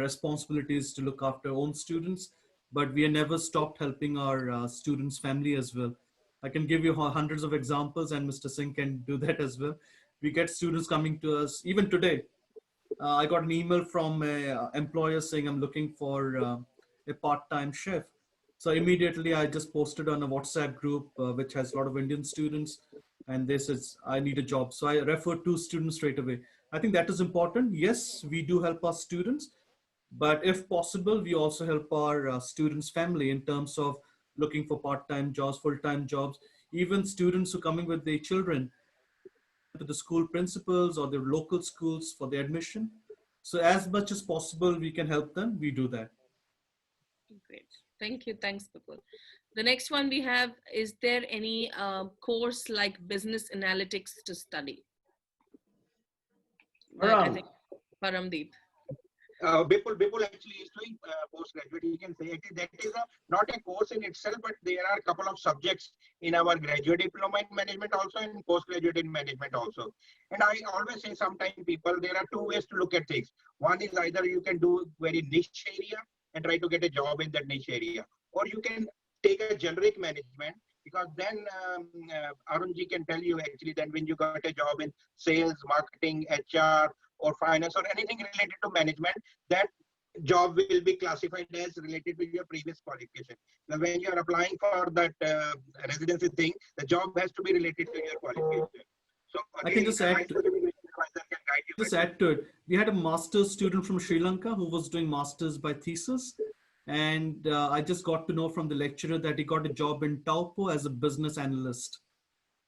B: responsibility is to look after our own students, but we have never stopped helping our students' family as well. I can give you hundreds of examples, and Mr. Singh can do that as well. We get students coming to us, even today. I got an email from an employer saying I'm looking for a part-time chef. So immediately I just posted on a WhatsApp group, which has a lot of Indian students, and this is, I need a job. So I referred two students straight away. I think that is important. Yes, we do help our students, but if possible, we also help our students' family in terms of looking for part-time jobs, full-time jobs. Even students who are coming with their children to the school principals or the local schools for the admission. So as much as possible, we can help them. We do that.
A: Great. Thank you. Thanks, Bipul. The next one we have, is there any course like business analytics to study? I think Paramdeep.
C: Bipul actually is doing postgraduate. You can say that is not a course in itself, but there are a couple of subjects in our graduate diploma in management also and postgraduate in management also. And I always say sometimes people, there are two ways to look at things. One is either you can do very niche area and try to get a job in that niche area, or you can take a generic management, because then Arunji can tell you actually then when you got a job in sales, marketing, HR, or finance, or anything related to management, that job will be classified as related to your previous qualification. Now, when you are applying for that residency thing, the job has to be related to your qualification. So
B: I can just add to it. We had a master's student from Sri Lanka who was doing masters by Thesis. And I just got to know from the lecturer that he got a job in Taupo as a business analyst.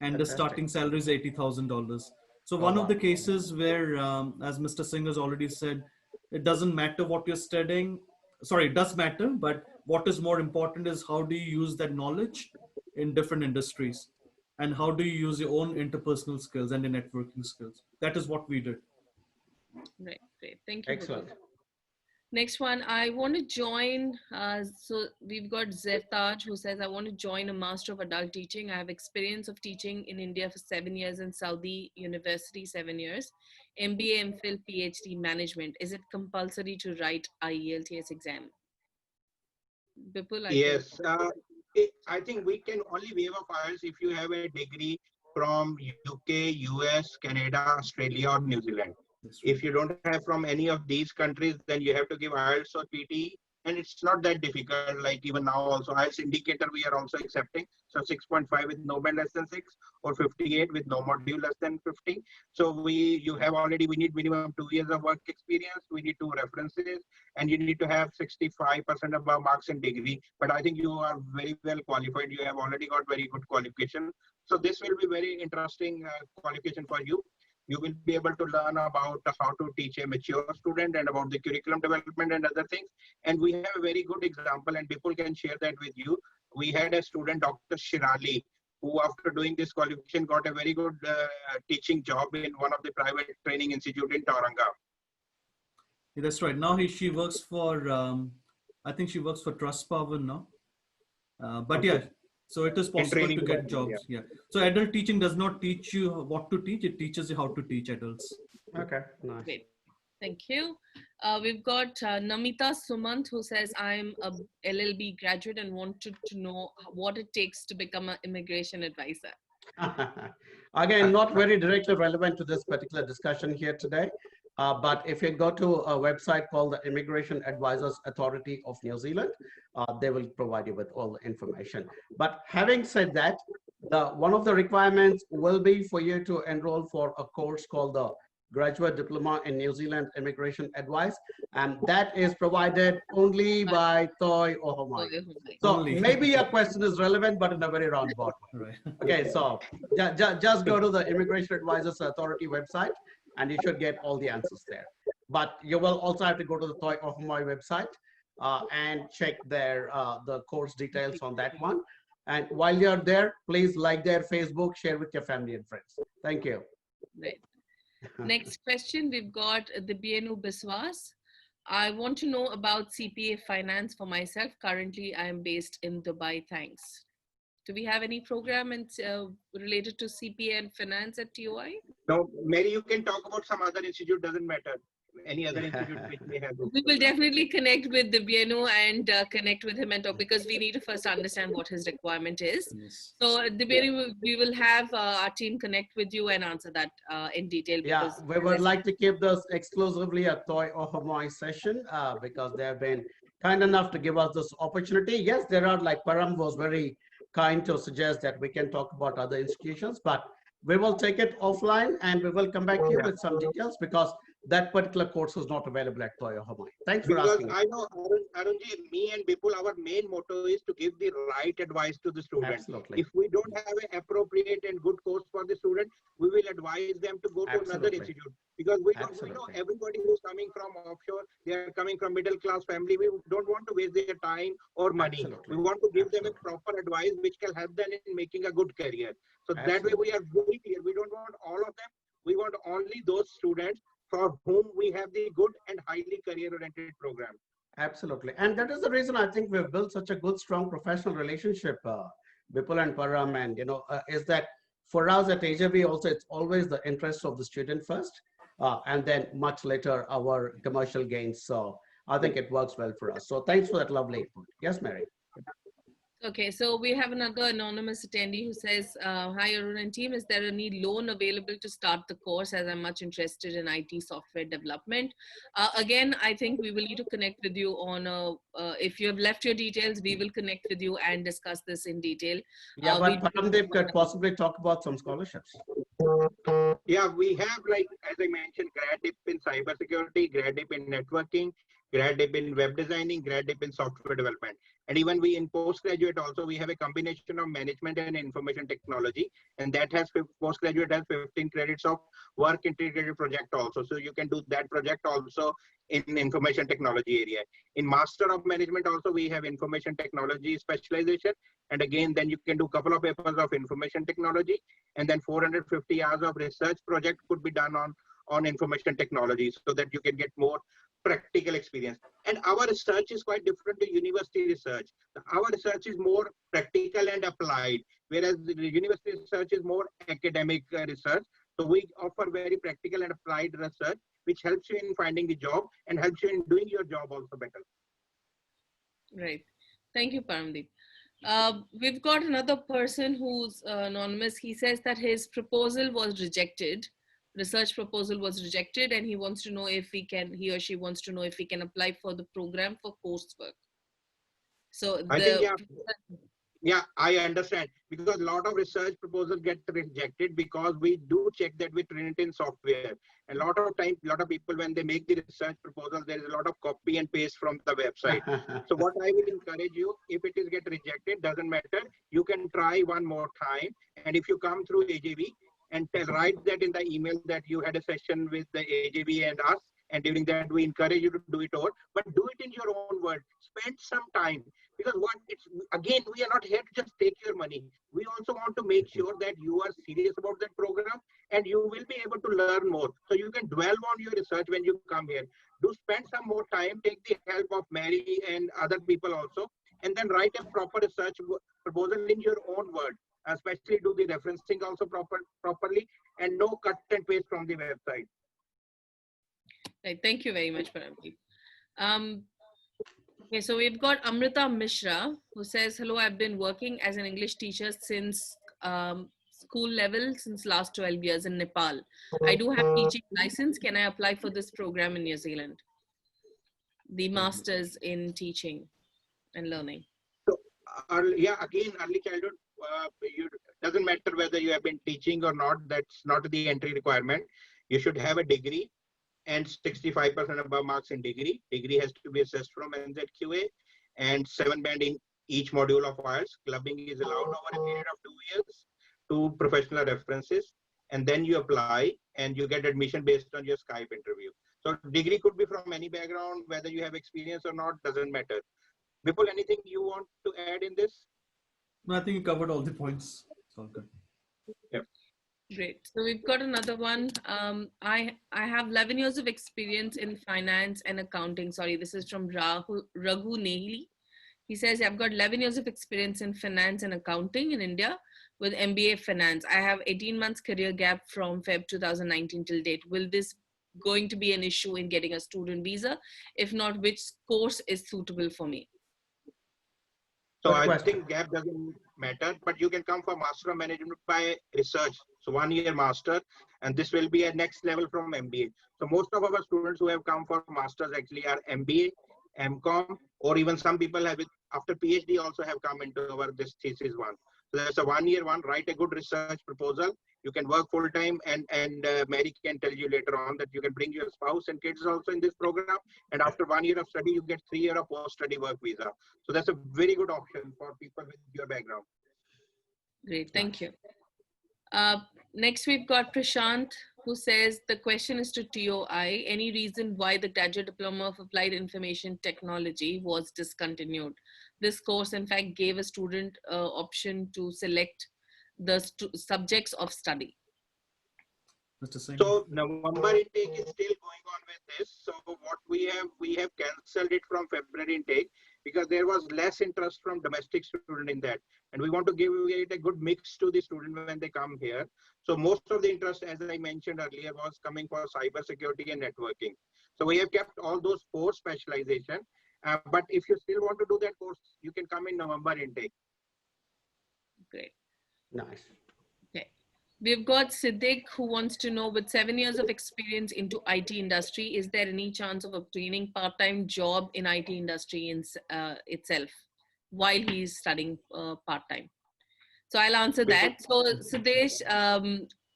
B: And the starting salary is $80,000. So one of the cases where, as Mr. Singh has already said, it doesn't matter what you're studying. Sorry, it does matter, but what is more important is how do you use that knowledge in different industries? And how do you use your own interpersonal skills and your networking skills? That is what we did.
A: Right, great. Thank you.
D: Excellent.
A: Next one, I want to join. So we've got Zertaj who says, I want to join a Master of Adult Teaching. I have experience of teaching in India for 7 years and Saudi University 7 years. MBA, MPhil, PhD management. Is it compulsory to write Ielts exam? Bipul,
C: yes, I think we can only waive a files if you have a degree from UK, US, Canada, Australia, or New Zealand. If you don't have from any of these countries, then you have to give IELTS or PT, and it's not that difficult. Like even now also, IELTS indicator we are also accepting. So 6.5 with no band less than 6, or 58 with no module less than 50. So you have already, we need minimum 2 years of work experience. We need 2 references, and you need to have 65% above marks in degree. But I think you are very well qualified. You have already got very good qualification. So this will be very interesting qualification for you. You will be able to learn about how to teach a mature student and about the curriculum development and other things. And we have a very good example, and people can share that with you. We had a student, Dr. Shirali, who after doing this qualification got a very good teaching job in one of the private training institute in Tauranga.
B: Yeah, that's right. Now she works for, I think she works for Trust Power now. But yeah, so it is possible to get jobs. Yeah. So adult teaching does not teach you what to teach. It teaches you how to teach adults.
D: Okay, nice.
A: Great. Thank you. We've got Namita Sumant who says, I'm a LLB graduate and wanted to know what it takes to become an immigration advisor.
D: Again, not very directly relevant to this particular discussion here today. But if you go to a website called the Immigration Advisors Authority of New Zealand, they will provide you with all the information. But having said that, one of the requirements will be for you to enroll for a course called the Graduate Diploma in New Zealand Immigration Advice, and that is provided only by Toi Ohomai. So maybe your question is relevant, but in a very roundabout way.
B: Right.
D: Okay, so just go to the Immigration Advisors Authority website, and you should get all the answers there. But you will also have to go to the Toi Ohomai website and check the course details on that one. And while you're there, please like their Facebook, share with your family and friends. Thank you.
A: Right. Next question, we've got Dibyenu Biswas. I want to know about CPA finance for myself. Currently, I am based in Dubai. Thanks. Do we have any program related to CPA and finance at TOI?
C: No, Mary, you can talk about some other institute, doesn't matter. Any other institute which may have.
A: We will definitely connect with Dibyenu and connect with him and talk, because we need to first understand what his requirement is. Yes. So Dibyenu, we will have our team connect with you and answer that in detail.
D: Yeah, we would like to keep this exclusively a Toi Ohomai session because they have been kind enough to give us this opportunity. Yes, there are, like Param was very kind to suggest that we can talk about other institutions, but we will take it offline and we will come back to you with some details, because that particular course is not available at Ohomai. Thanks for
C: Because
D: asking.
C: I know, Arunji, me and Bipul, our main motto is to give the right advice to the student.
D: Absolutely.
C: If we don't have an appropriate and good course for the student, we will advise them to go to another
D: Absolutely.
C: institute. Because we know
D: Absolutely.
C: everybody who's coming from offshore, they are coming from middle class family. We don't want to waste their time or money.
D: Absolutely.
C: We want to give them a
D: Absolutely.
C: proper advice which can help them in making a good career. So that way
D: Absolutely.
C: we are very clear. We don't want all of them. We want only those students for whom we have the good and highly career-oriented program.
D: Absolutely. And that is the reason I think we've built such a good, strong professional relationship, Vipul and Param, and, is that for us at AJB also, it's always the interest of the student first, and then much later our commercial gains. So I think it works well for us. So thanks for that lovely input. Yes, Mary.
A: Okay, so we have another anonymous attendee who says, hi Arun and team, is there any loan available to start the course, as I'm much interested in IT software development? Again, I think we will need to connect with you on, if you have left your details, we will connect with you and discuss this in detail.
D: Yeah, but Paramdeep could possibly talk about some scholarships.
C: Yeah, we have, like, as I mentioned, grad dip in cybersecurity, grad dip in networking, grad dip in web designing, grad dip in software development. And even we in postgraduate also, we have a combination of management and information technology. And that has, postgraduate has 15 credits of work integrated project also. So you can do that project also in information technology area. In Master of Management also, we have information technology specialization. And again, then you can do a couple of papers of information technology. And then 450 hours of research project could be done on information technology, so that you can get more practical experience. And our research is quite different to university research. Our research is more practical and applied, whereas the university research is more academic research. So we offer very practical and applied research, which helps you in finding the job and helps you in doing your job also better.
A: Right. Thank you, Paramdeep. We've got another person who's anonymous. He says that his proposal was rejected. Research proposal was rejected, and he wants to know if he or she wants to know if he can apply for the program for coursework. So
C: I think, yeah, I understand, because a lot of research proposals get rejected because we do check that with Trinity in software. And a lot of time, a lot of people, when they make the research proposal, there is a lot of copy and paste from the website. So what I will encourage you, if it is get rejected, doesn't matter. You can try one more time. And if you come through AJV and write that in the email that you had a session with the AJV and us, and during that we encourage you to do it over, but do it in your own word. Spend some time, because what it's, again, we are not here to just take your money. We also want to make sure that you are serious about that program and you will be able to learn more. So you can dwell on your research when you come here. Do spend some more time, take the help of Mary and other people also, and then write a proper research proposal in your own word. Especially do the referencing also properly, and no cut and paste from the website.
A: Right. Thank you very much, Paramdeep. Okay, so we've got Amrita Mishra, who says, hello, I've been working as an English teacher since school level since last 12 years in Nepal. I do have teaching license. Can I apply for this program in New Zealand? The Masters in Teaching and Learning.
C: So, yeah, again, early childhood, doesn't matter whether you have been teaching or not. That's not the entry requirement. You should have a degree and 65% above marks in degree. Degree has to be assessed from NZQA and 7 band in each module of Ielts. Clubbing is allowed over a period of 2 years, 2 professional references, and then you apply and you get admission based on your Skype interview. So degree could be from any background, whether you have experience or not, doesn't matter. Vipul, anything you want to add in this?
B: No, I think you covered all the points. It's all good.
C: Yep.
A: Great. So we've got another one. I have 11 years of experience in finance and accounting. Sorry, this is from Raghu Nehli. He says, I've got 11 years of experience in finance and accounting in India with MBA finance. I have 18 months career gap from Feb 2019 till date. Will this going to be an issue in getting a student visa? If not, which course is suitable for me?
C: So I think gap doesn't matter, but you can come for Master of Management by research. So 1 year master, and this will be a next level from MBA. So most of our students who have come for masters actually are MBA MCom, or even some people have it after PhD also have come into our this thesis one. So that's a 1-year one. Write a good research proposal. You can work full time, and Mary can tell you later on that you can bring your spouse and kids also in this program. And after 1 year of study, you get 3 year of post study work visa. So that's a very good option for people with your background.
A: Great, thank you. Next, we've got Prashant, who says the question is to TOI. Any reason why the Graduate Diploma of Applied Information Technology was discontinued? This course, in fact, gave a student option to select the subjects of study.
C: So November intake is still going on with this. So what we have cancelled it from February intake because there was less interest from domestic student in that. And we want to give it a good mix to the student when they come here. So most of the interest, as I mentioned earlier, was coming for cybersecurity and networking. So we have kept all those 4 specialization. But if you still want to do that course, you can come in November intake.
A: Great.
D: Nice.
A: Okay. We've got Siddiq, who wants to know, with 7 years of experience into IT industry, is there any chance of obtaining part-time job in IT industry in, itself while he's studying part-time? So I'll answer that. So Siddesh,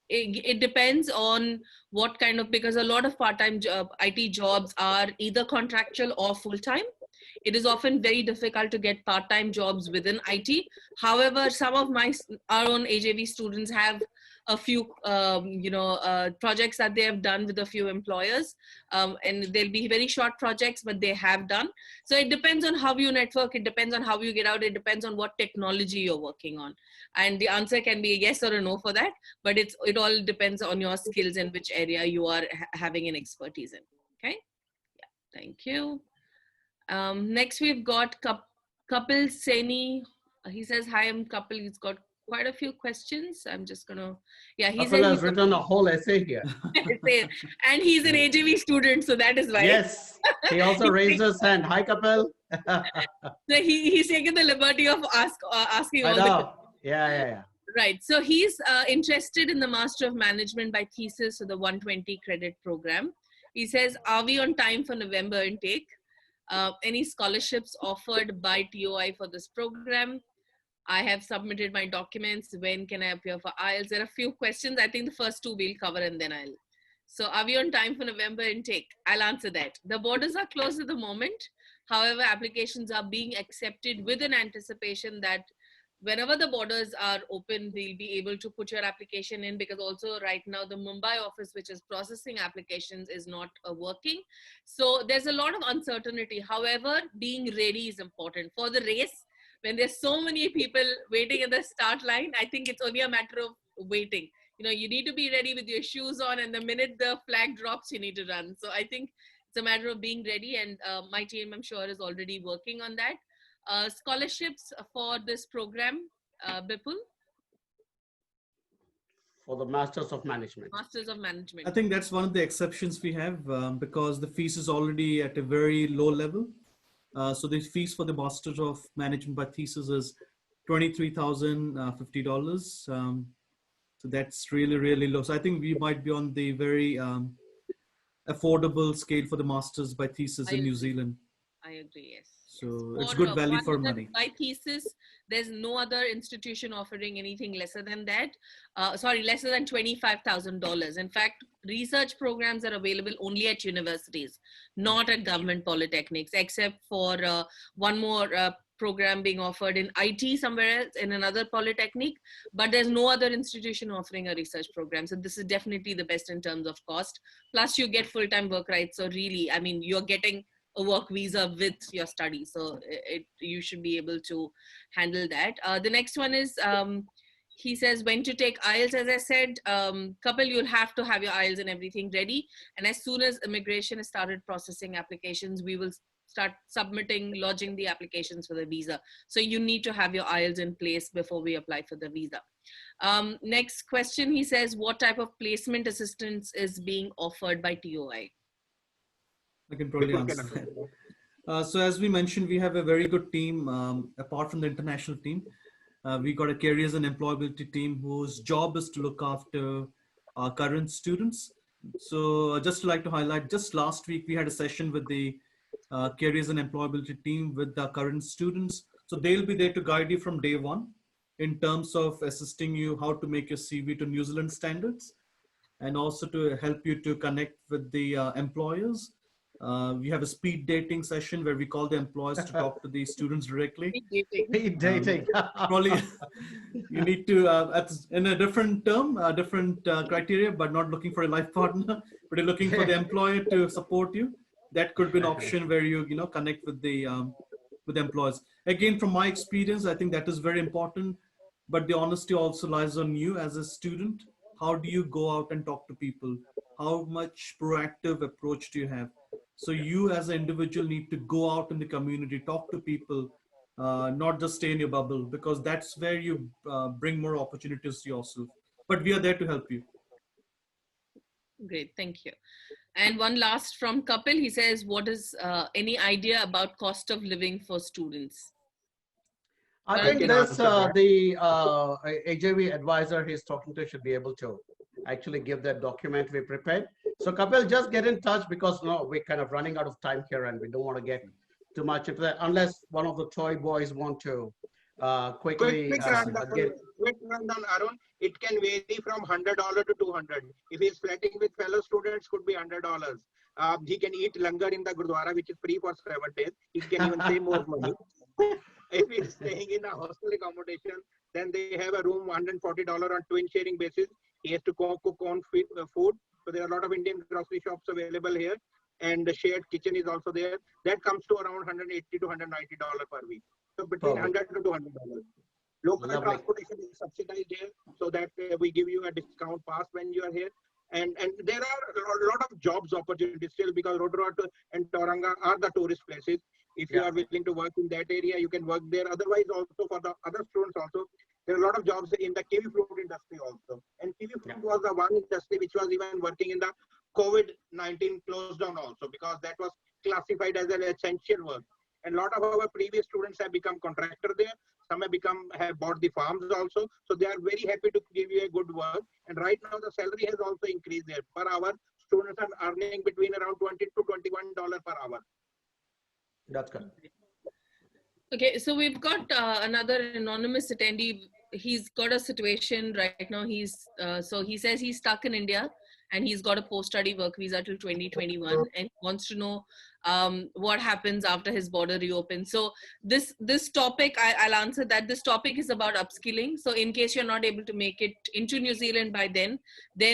A: it depends on what kind of, because a lot of part-time IT jobs are either contractual or full-time. It is often very difficult to get part-time jobs within IT. However, some of our own AJV students have a few, projects that they have done with a few employers, and they'll be very short projects, but they have done. So it depends on how you network. It depends on how you get out. It depends on what technology you're working on. And the answer can be a yes or a no for that, but it all depends on your skills and which area you are having an expertise in. Okay. Yeah. Thank you. Next, we've got Kapil Seni. He says, hi, I'm Kapil. He's got quite a few questions. I'm just gonna, yeah, he
D: Kapil has written a whole essay here.
A: And he's an AJV student, so that is why.
D: Yes, he also raised his hand. Hi, Kapil.
A: So he's taken the liberty of asking all the questions.
D: Yeah.
A: Right. So he's interested in the Master of Management by Thesis, so the 120 credit program. He says, are we on time for November intake? Any scholarships offered by TOI for this program? I have submitted my documents. When can I appear for Ielts? There are a few questions. I think the first 2 we'll cover and then I'll. So are we on time for November intake? I'll answer that. The borders are closed at the moment. However, applications are being accepted with an anticipation that whenever the borders are open, we'll be able to put your application in, because also right now the Mumbai office, which is processing applications, is not working. So there's a lot of uncertainty. However, being ready is important for the race. When there's so many people waiting at the start line, I think it's only a matter of waiting. You know, you need to be ready with your shoes on, and the minute the flag drops, you need to run. So I think it's a matter of being ready, and my team, I'm sure, is already working on that. Scholarships for this program, Bipul?
D: For the Masters of Management.
A: Masters of Management.
B: I think that's one of the exceptions we have because the fees is already at a very low level. So the fees for the Masters of Management by Thesis is $23,050. So that's really, really low. So I think we might be on the very affordable scale for the Masters by Thesis in New Zealand.
A: I agree, yes.
B: So it's good value for money.
A: By Thesis, there's no other institution offering anything lesser than that. Lesser than $25,000. In fact, research programs are available only at universities, not at government polytechnics, except for one more program being offered in IT somewhere else in another polytechnic, but there's no other institution offering a research program. So this is definitely the best in terms of cost. Plus you get full-time work rights. So really, I mean, you're getting a work visa with your study. So you should be able to handle that. The next one is, he says, when to take Ielts. As I said, Kapil, you'll have to have your Ielts and everything ready. And as soon as immigration has started processing applications, we will start lodging the applications for the visa. So you need to have your Ielts in place before we apply for the visa. Next question, he says, what type of placement assistance is being offered by TOI?
B: I can probably answer that. So as we mentioned, we have a very good team, apart from the international team. We got a careers and employability team whose job is to look after our current students. So just like to highlight, just last week, we had a session with the careers and employability team with the current students. So they'll be there to guide you from day one in terms of assisting you how to make your CV to New Zealand standards, and also to help you to connect with the employers. We have a speed dating session where we call the employers to talk to the students directly.
D: Speed
B: Um,
D: dating.
B: Probably you need to, in a different term, different criteria, but not looking for a life partner, but you're looking for the employer to support you. That could be an option where you know connect with the employers. Again, from my experience, I think that is very important. But the honesty also lies on you as a student. How do you go out and talk to people? How much proactive approach do you have? So you as an individual need to go out in the community, talk to people, not just stay in your bubble, because that's where you bring more opportunities to yourself. But we are there to help you.
A: Great, thank you. And one last from Kapil, he says, what is any idea about cost of living for students?
D: I
C: I
D: think
C: can
D: this,
C: answer that.
D: the AJV advisor he's talking to should be able to actually give that document we prepared. So Kapil, just get in touch, because no, we're kind of running out of time here and we don't want to get too much into that unless one of the toy boys want to quickly
C: Quick
D: get.
C: rundown, Arun. It can vary from $100 to 200. If he's flatting with fellow students, could be $100. He can eat langar in the Gurdwara, which is free for 7 days. He can even save more money. If he's staying in a hostel accommodation, then they have a room $140 on twin sharing basis. He has to cook own food. So there are a lot of Indian grocery shops available here, and the shared kitchen is also there. That comes to around $180 to $190 per week. So between $100 to $200. Local transportation is subsidized here, so that we give you a discount pass when you are here. And there are a lot of jobs opportunities still, because Rotorua and Tauranga are the tourist places. If you are willing to work in that area, you can work there. Otherwise, also for the other students also, there are a lot of jobs in the kiwi fruit industry also. And kiwi fruit was the one industry which was even working in the COVID-19 closed down also, because that was classified as an essential work. And a lot of our previous students have become contractor there. Some have bought the farms also. So they are very happy to give you a good work. And right now the salary has also increased there. Per hour, students are earning between around $20 to $21 per hour.
D: That's good.
A: Okay, so we've got another anonymous attendee. He's got a situation right now. So he says he's stuck in India and he's got a post-study work visa till 2021, and he wants to know what happens after his border reopens. So this topic, I'll answer that. This topic is about upskilling. So in case you're not able to make it into New Zealand by then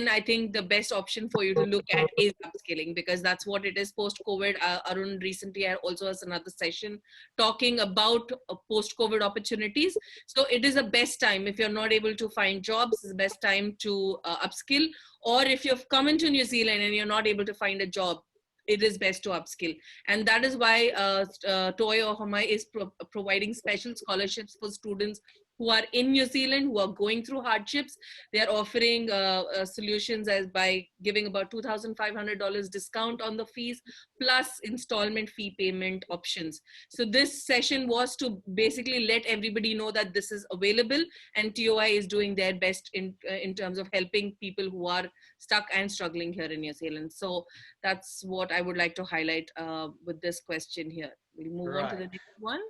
A: I think the best option for you to look at is upskilling, because that's what it is post-COVID. Arun recently also has another session talking about post-COVID opportunities. So it is the best time, if you're not able to find jobs, it's the best time to upskill. Or if you've come into New Zealand and you're not able to find a job, it is best to upskill. And that is why Toy Ohomai is providing special scholarships for students who are in New Zealand, who are going through hardships. They are offering solutions as by giving about $2,500 discount on the fees, plus installment fee payment options. So this session was to basically let everybody know that this is available, and TOI is doing their best in terms of helping people who are stuck and struggling here in New Zealand. So that's what I would like to highlight with this question here. We'll move on to the next one.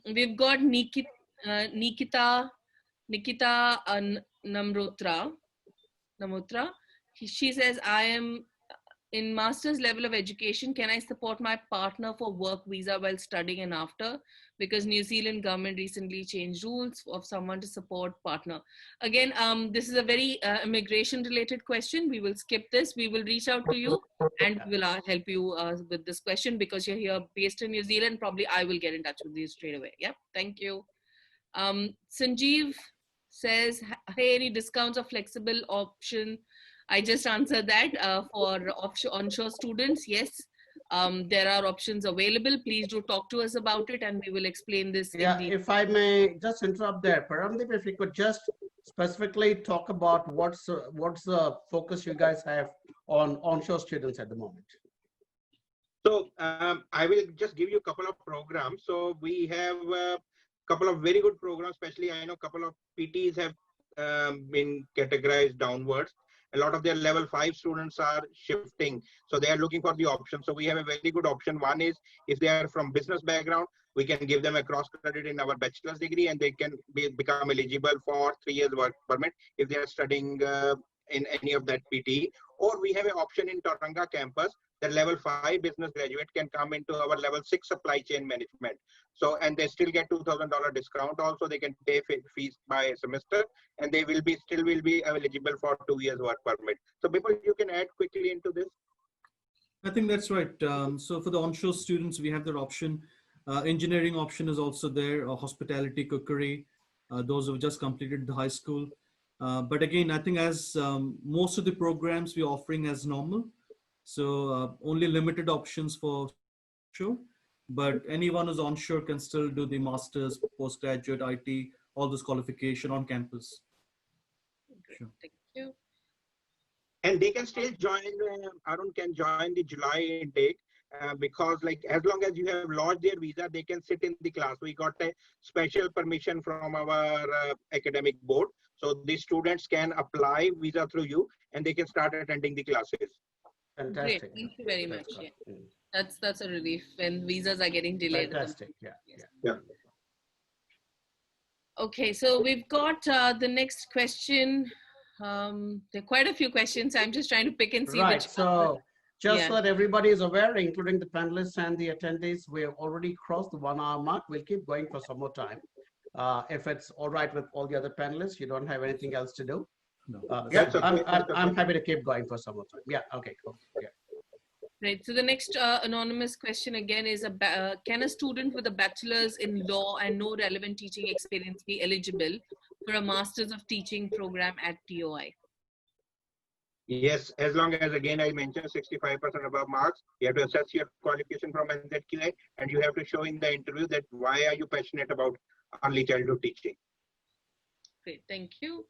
A: We've got Nikita Namrotra. She says, I am in master's level of education. Can I support my partner for work visa while studying and after? Because New Zealand government recently changed rules of someone to support partner. Again, this is a very immigration related question. We will skip this. We will reach out to you and we will help you with this question, because you're here based in New Zealand. Probably I will get in touch with you straight away. Yeah, thank you. Sanjeev says, hey, any discounts or flexible option? I just answered that for onshore students. Yes, there are options available. Please do talk to us about it and we will explain this.
D: Yeah, if I may just interrupt there, Paramdeep, if you could just specifically talk about what's the focus you guys have on onshore students at the moment.
C: So I will just give you a couple of programs. So we have a couple of very good programs, especially I know a couple of PTs have been categorized downwards. a lot of their level 5 students are shifting. So they are looking for the option. So we have a very good option. One is if they are from business background, we can give them a cross credit in our bachelor's degree and they can become eligible for 3 years work permit if they are studying in any of that PTE. Or we have an option in Tauranga campus that level 5 business graduate can come into our level 6 supply chain management. So, and they still get $2,000 discount. Also, they can pay fees by semester and they will be still will be eligible for 2 years work permit. So people, you can add quickly into this.
B: I think that's right. So for the onshore students, we have that option. Engineering option is also there, hospitality, cookery, those who just completed the high school. But again, I think as most of the programs we're offering as normal, so only limited options for sure, but anyone who's onshore can still do the master's, postgraduate, IT, all those qualification on campus.
A: Great.
B: Sure.
A: Thank you.
C: And they can still join, Arun can join the July intake because like as long as you have lodged their visa, they can sit in the class. We got a special permission from our academic board. So the students can apply visa through you and they can start attending the classes.
A: Great.
D: Fantastic.
A: Thank you very much.
D: Good.
A: Yeah. That's a relief when visas are getting delayed.
D: Fantastic. Yeah.
C: Yeah.
A: Okay, so we've got the next question. There are quite a few questions. I'm just trying to pick and see
D: Right.
A: which.
D: So just
A: Yeah.
D: so that everybody is aware, including the panelists and the attendees, we have already crossed the 1 hour mark. We'll keep going for some more time. If it's all right with all the other panelists, you don't have anything else to do.
B: No,
D: Yeah,
C: That's okay.
D: I'm happy to keep going for some more time. Yeah. Okay. Cool. Yeah.
A: Right. So the next anonymous question again is: can a student with a bachelor's in law and no relevant teaching experience be eligible for a master's of teaching program at TOI?
C: Yes, as long as, again, I mentioned 65% above marks, you have to assess your qualification from NZQA and you have to show in the interview that why are you passionate about early childhood teaching.
A: Great, thank you.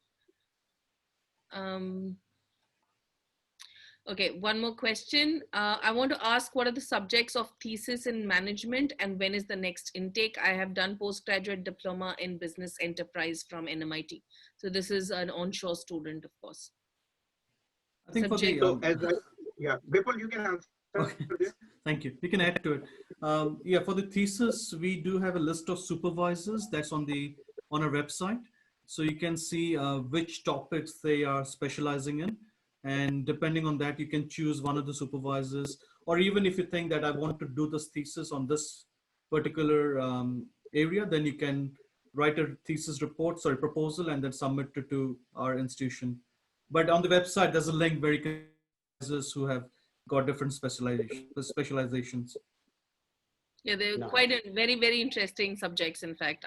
A: Okay, one more question. I want to ask, what are the subjects of thesis in management and when is the next intake? I have done postgraduate diploma in business enterprise from NMIT. So this is an onshore student, of course.
B: I think
A: Subject.
B: for the,
C: So yeah, Bipul, you can answer.
B: Okay. Thank you. We can add to it. Yeah, for the thesis, we do have a list of supervisors that's on our website. So you can see which topics they are specializing in. And depending on that, you can choose one of the supervisors, or even if you think that I want to do this thesis on this particular area, then you can write a thesis report, proposal, and then submit it to our institution. But on the website, there's a link where you can who have got different specializations.
A: Yeah, they're
D: No.
A: quite very, very interesting subjects. In fact,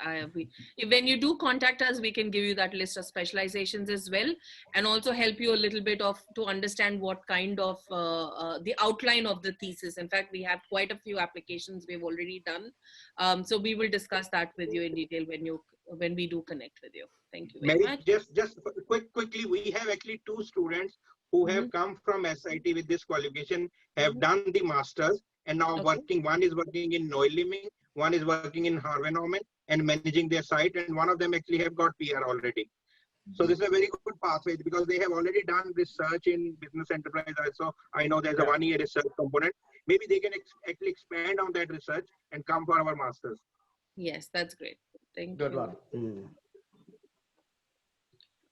A: when you do contact us, we can give you that list of specializations as well, and also help you a little bit to understand what kind of the outline of the thesis. In fact, we have quite a few applications we've already done. So we will discuss that with you in detail when we do connect with you. Thank you very much.
C: Just quickly, we have actually 2 students who have come from SIT with this qualification, have done the masters, and now working. One is working in Noiliming, one is working in Harvenomen and managing their site, and one of them actually have got PR already. So this is a very good pathway because they have already done research in business enterprise. Also, I know there's a 1-year research component. Maybe they can actually expand on that research and come for our masters.
A: Yes, that's great. Thank you.
D: Good one.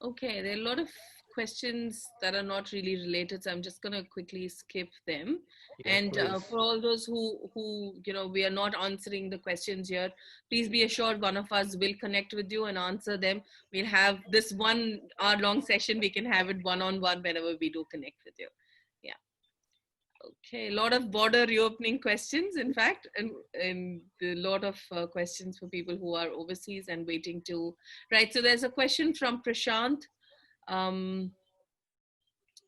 A: Okay, there are a lot of questions that are not really related, so I'm just going to quickly skip them. And for all those who we are not answering the questions here, please be assured one of us will connect with you and answer them. We'll have this 1 hour long session. We can have it one-on-one whenever we do connect with you. Yeah. Okay, a lot of border reopening questions, in fact, and a lot of questions for people who are overseas and waiting to, right. So there's a question from Prashant.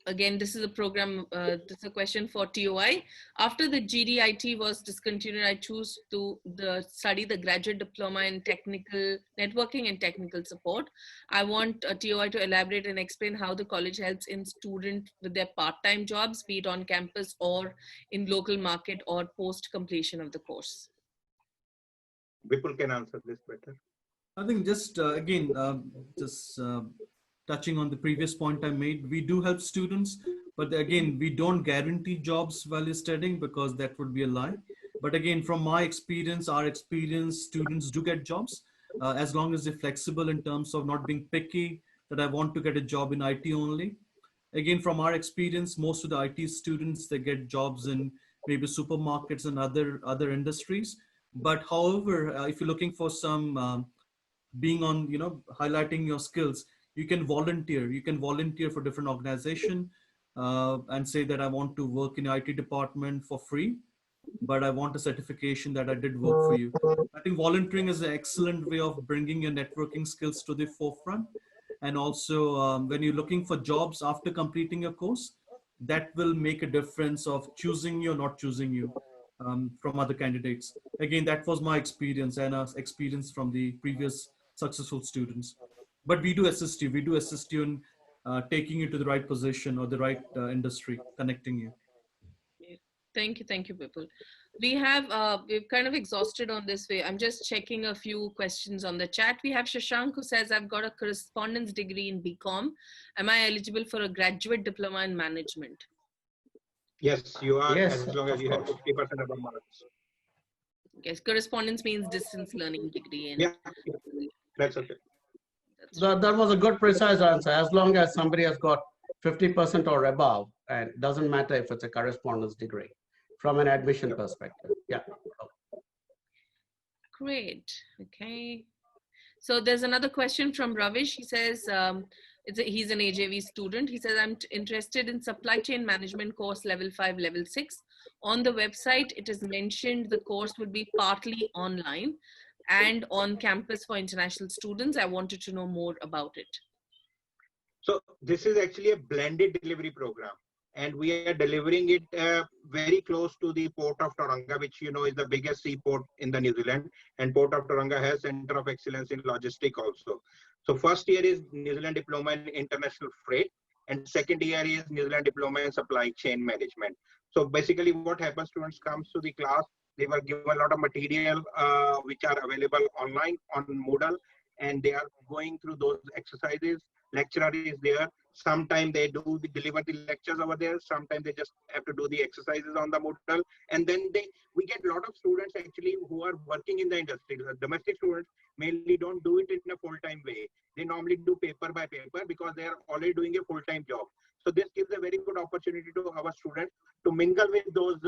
A: Again, this is a program, this is a question for TOI. After the GDIT was discontinued, I choose to study the graduate diploma in technical networking and technical support. I want TOI to elaborate and explain how the college helps in students with their part-time jobs, be it on campus or in local market or post completion of the course.
C: Bipul can answer this better.
B: I think just again, touching on the previous point I made, we do help students, but again, we don't guarantee jobs while you're studying because that would be a lie. But again, from my experience, our experience, students do get jobs as long as they're flexible in terms of not being picky, that I want to get a job in IT only. Again, from our experience, most of the IT students, they get jobs in maybe supermarkets and other industries. But however, if you're looking for some being on, highlighting your skills, you can volunteer for different organization and say that I want to work in IT department for free, but I want a certification that I did work for you. I think volunteering is an excellent way of bringing your networking skills to the forefront. And also, when you're looking for jobs after completing your course, that will make a difference of choosing you or not choosing you from other candidates. Again, that was my experience and experience from the previous successful students. But we do assist you. We do assist you in taking you to the right position or the right industry, connecting you.
A: Thank you, Bipul. We've kind of exhausted on this way. I'm just checking a few questions on the chat. We have Shashank who says, I've got a correspondence degree in BCom. Am I eligible for a graduate diploma in management?
C: Yes, you are,
D: Yes,
C: as long as
D: of
C: you have
D: course.
C: 50% above marks.
A: Yes, correspondence means distance learning degree. And
C: Yeah, that's okay.
D: That was a good, precise answer. As long as somebody has got 50% or above, and it doesn't matter if it's a correspondence degree from an admission perspective. Yeah.
A: Great. Okay. So there's another question from Ravish. He says, he's an AJV student. He says, I'm interested in supply chain management course level 5, level 6. On the website, it is mentioned the course would be partly online and on campus for international students. I wanted to know more about it.
C: So this is actually a blended delivery program, and we are delivering it very close to the port of Tauranga, which you know is the biggest seaport in the New Zealand, and port of Tauranga has Center of Excellence in Logistics also. So first year is New Zealand Diploma in International Freight, and second year is New Zealand Diploma in Supply Chain Management. So basically what happens, students comes to the class, they were given a lot of material which are available online on Moodle, and they are going through those exercises. Lecturer is there. Sometimes they deliver the lectures over there. Sometimes they just have to do the exercises on the Moodle. And then we get a lot of students actually who are working in the industry. The domestic students mainly don't do it in a full-time way. They normally do paper by paper because they are already doing a full-time job. So this gives a very good opportunity to our students to mingle with those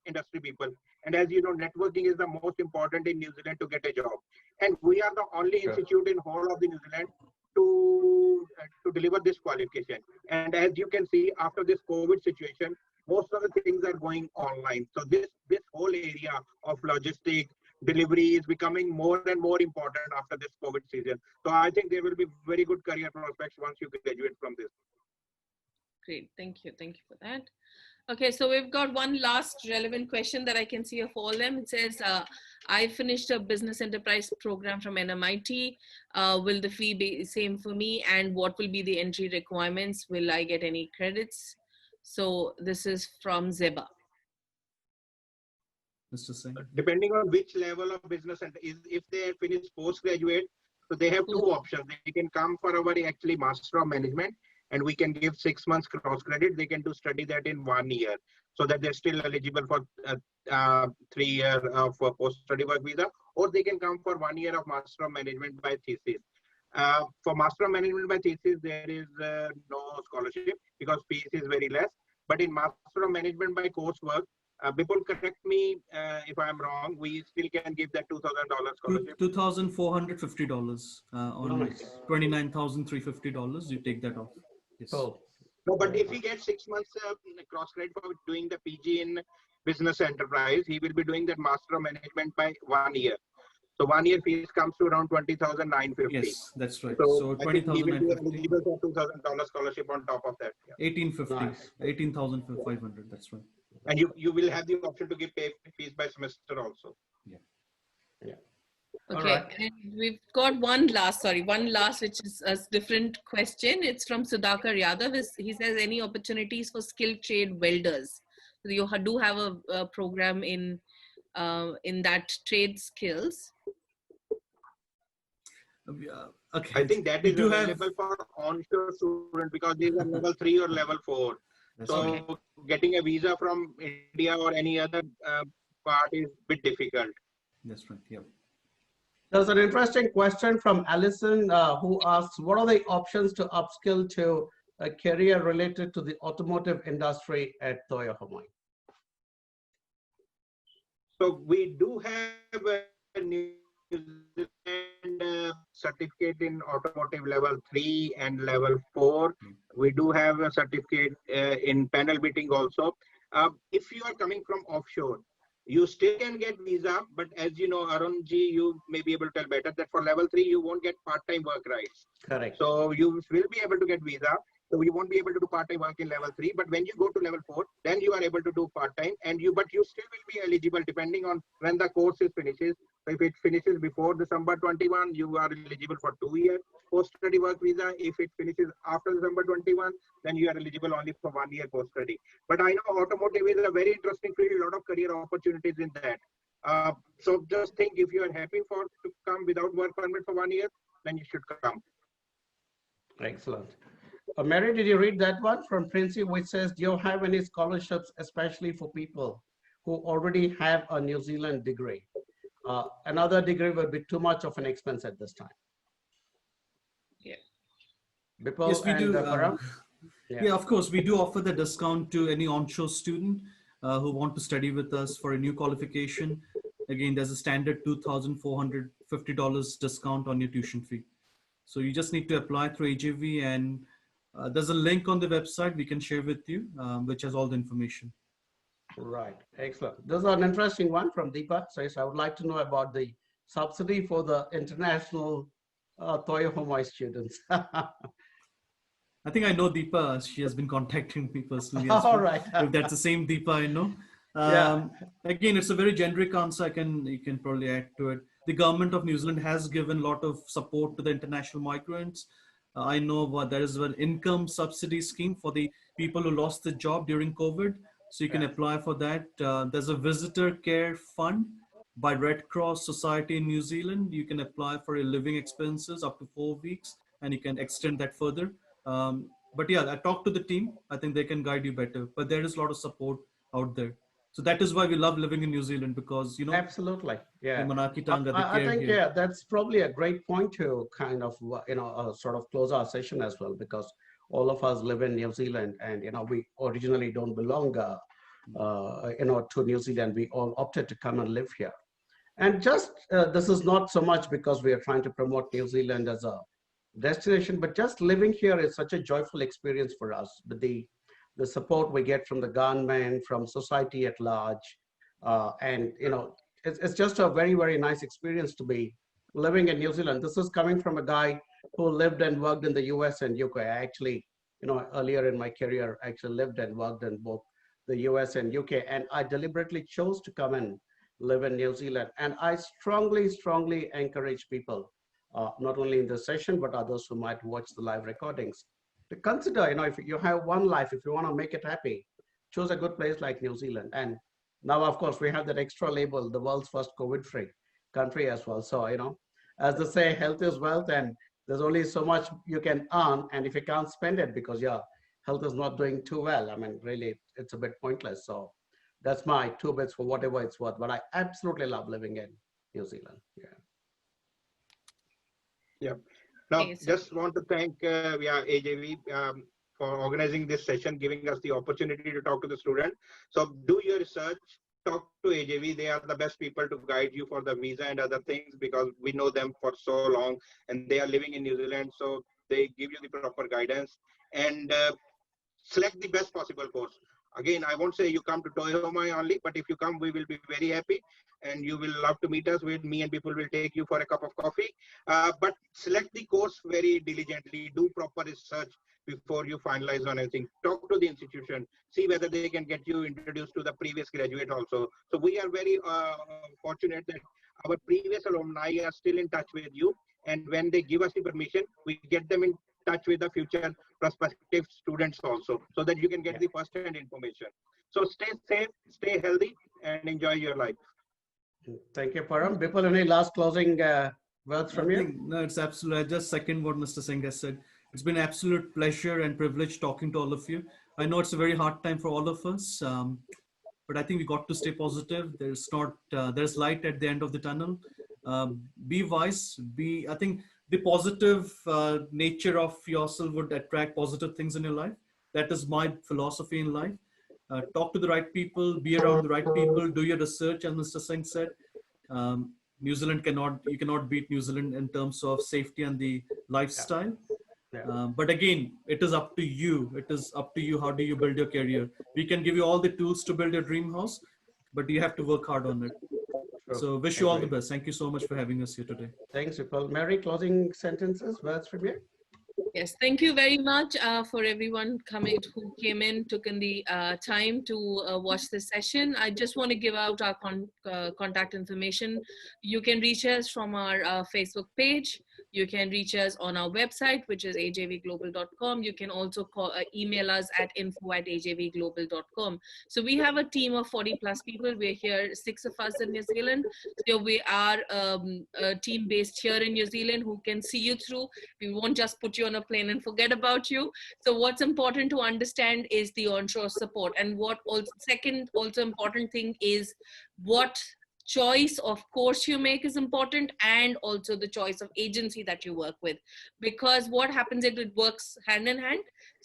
C: industry people. And as you know, networking is the most important in New Zealand to get a job. And we are the only institute in whole of the New Zealand to deliver this qualification. And as you can see, after this COVID situation, most of the things are going online. So this whole area of logistics, delivery is becoming more and more important after this COVID season. So I think there will be very good career prospects once you graduate from this.
A: Great, thank you for that. Okay, so we've got one last relevant question that I can see of all them. It says, I finished a business enterprise program from NMIT. Will the fee be same for me? And what will be the entry requirements? Will I get any credits? So this is from Zeba.
B: Mr. Singh.
C: Depending on which level of business, and if they finish postgraduate, so they have two options. They can come for our actually Master of Management, and we can give 6 months cross credit. They can study that in 1 year, so that they're still eligible for 3 year of post-study work visa, or they can come for 1 year of Master of Management by Thesis. For Master of Management by Thesis, there is no scholarship because fees is very less. But in Master of Management by coursework, Bipul, correct me if I'm wrong, we still can give that $2,000 scholarship.
B: $2,450 on $29,350. You take that off. Yes.
D: Oh.
C: No, but if he gets 6 months cross credit for doing the PG in business enterprise, he will be doing that Master of Management by 1 year. So 1 year fees comes to around $20,950.
B: Yes, that's right.
C: So
B: So $20,950.
C: he will be eligible for $2,000 scholarship on top of that. Yeah.
B: $1,850. 18,500. That's right.
C: And you will have the option to give pay fees by semester also.
B: Yeah.
D: Yeah.
A: Okay,
D: Right.
A: and we've got one last, which is a different question. It's from Sudhakar Yadav. He says, any opportunities for skilled trade welders? So you do have a program in that trade skills.
B: Okay,
C: I think that
B: we
C: is
B: do have.
C: available for onshore students because these are level 3 or level 4.
B: That's
C: So
B: right.
A: Okay.
C: getting a visa from India or any other part is a bit difficult.
B: That's right. Yeah.
D: There's an interesting question from Allison who asks, what are the options to upskill to a career related to the automotive industry at Ohomai?
C: So we do have a New Zealand certificate in automotive level 3 and level 4. We do have a certificate in panel beating also. If you are coming from offshore, you still can get visa, but as you know, Arunji, you may be able to tell better that for level 3, you won't get part-time work rights.
D: Correct.
C: So you will be able to get visa. So you won't be able to do part-time work in level 3. But when you go to level 4, then you are able to do part-time, but you still will be eligible depending on when the course is finishes. So if it finishes before December 21, you are eligible for 2 year post-study work visa. If it finishes after December 21, then you are eligible only for 1 year post-study. But I know automotive is a very interesting field, a lot of career opportunities in that. So just think, if you are happy to come without work permit for 1 year, then you should come.
D: Excellent. Mary, did you read that one from Princey, which says, do you have any scholarships, especially for people who already have a New Zealand degree? Another degree would be too much of an expense at this time.
A: Yeah.
D: Bipul
B: Yes, we
D: and
B: do.
D: Param?
B: Yeah, of course, we do offer the discount to any onshore student who want to study with us for a new qualification. Again, there's a standard $2,450 discount on your tuition fee. So you just need to apply through AJV, and there's a link on the website we can share with you, which has all the information.
D: Right, excellent. This is an interesting one from Deepa. Says, I would like to know about the subsidy for the international Ohomai students.
B: I think I know Deepa. She has been contacting me personally as
D: All
B: well.
D: right.
B: If that's the same Deepa, I know.
D: Yeah.
B: Again, it's a very generic answer. You can probably add to it. The government of New Zealand has given a lot of support to the international migrants. I know there is an income subsidy scheme for the people who lost the job during COVID. So you can
D: Yeah.
B: apply for that. There's a visitor care fund by Red Cross Society in New Zealand. You can apply for your living expenses up to 4 weeks, and you can extend that further. But yeah, I talked to the team. I think they can guide you better. But there is a lot of support out there. So that is why we love living in New Zealand, because,
D: Absolutely.
B: the
D: Yeah.
B: Manaki Tanga, the
D: I
B: care
D: think,
B: here.
D: yeah, that's probably a great point to kind of, sort of close our session as well, because all of us live in New Zealand and, we originally don't belong, to New Zealand. We all opted to come and live here. And just, this is not so much because we are trying to promote New Zealand as a destination, but just living here is such a joyful experience for us. But the support we get from the government, from society at large, and it's just a very, very nice experience to be living in New Zealand. This is coming from a guy who lived and worked in the US and UK. I actually, earlier in my career, actually lived and worked in both the US and UK, and I deliberately chose to come and live in New Zealand. And I strongly, strongly encourage people, not only in this session, but others who might watch the live recordings, to consider, if you have one life, if you want to make it happy, choose a good place like New Zealand. And now, of course, we have that extra label, the world's first COVID-free country as well. So, as they say, health is wealth, and there's only so much you can earn. And if you can't spend it because your health is not doing too well, I mean, really, it's a bit pointless. So that's my 2 bits for whatever it's worth. But I absolutely love living in New Zealand. Yeah.
C: Yeah. Now,
A: Okay, so
C: just want to thank AJV for organizing this session, giving us the opportunity to talk to the student. So do your research, talk to AJV. They are the best people to guide you for the visa and other things, because we know them for so long and they are living in New Zealand. So they give you the proper guidance, and select the best possible course. Again, I won't say you come to Ohomai only, but if you come, we will be very happy and you will love to meet us. With me and people will take you for a cup of coffee. But select the course very diligently. Do proper research before you finalize on anything. Talk to the institution. See whether they can get you introduced to the previous graduate also. So we are very fortunate that our previous alumni are still in touch with you. And when they give us the permission, we get them in touch with the future prospective students also, so that you can get the first-hand information. So stay safe, stay healthy, and enjoy your life.
D: Thank you, Param. Bipul, any last closing Words
B: I
D: from you?
B: think, no, it's absolutely, I just second what Mr. Singh has said. It's been an absolute pleasure and privilege talking to all of you. I know it's a very hard time for all of us, but I think we got to stay positive. There's light at the end of the tunnel. Be wise, I think the positive nature of yourself would attract positive things in your life. That is my philosophy in life. Talk to the right people, be around the right people, do your research, as Mr. Singh said. Um, you cannot beat New Zealand in terms of safety and the lifestyle.
D: Yeah.
B: But again, it is up to you. It is up to you. How do you build your career? We can give you all the tools to build your dream house, but you have to work hard on it.
D: True.
B: So wish you all the
D: Agree.
B: best. Thank you so much for having us here today.
D: Thanks, Vipul. Mary, closing sentences, words from you?
A: Yes, thank you very much for everyone who came in, took in the time to watch this session. I just want to give out our contact information. You can reach us from our Facebook page. You can reach us on our website, which is ajvglobal.com. You can also email us at info@ajvglobal.com. So we have a team of 40 plus people. We're here, 6 of us in New Zealand. So we are a team based here in New Zealand who can see you through. We won't just put you on a plane and forget about you. So what's important to understand is the onshore support. And what also, second also important thing is what choice of course you make is important, and also the choice of agency that you work with, because what happens is it works hand in hand.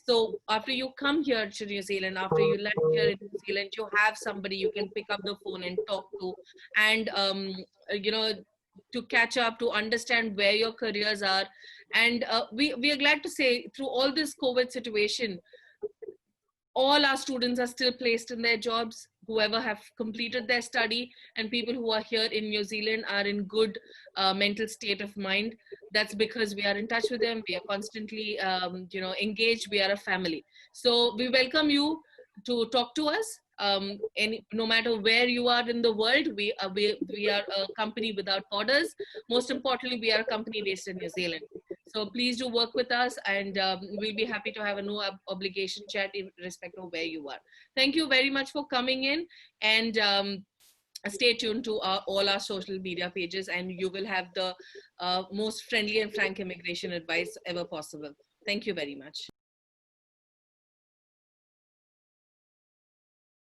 A: So after you come here to New Zealand, after you land here in New Zealand, you have somebody you can pick up the phone and talk to, and you know, to catch up, to understand where your careers are. And we are glad to say through all this COVID situation, all our students are still placed in their jobs, whoever have completed their study, and people who are here in New Zealand are in good mental state of mind. That's because we are in touch with them. We are constantly, engaged. We are a family. So we welcome you to talk to us. No matter where you are in the world, we are a company without borders. Most importantly, we are a company based in New Zealand. So please do work with us, and we'll be happy to have a no obligation chat irrespective of where you are. Thank you very much for coming in, and stay tuned to all our social media pages, and you will have the most friendly and frank immigration advice ever possible. Thank you very much.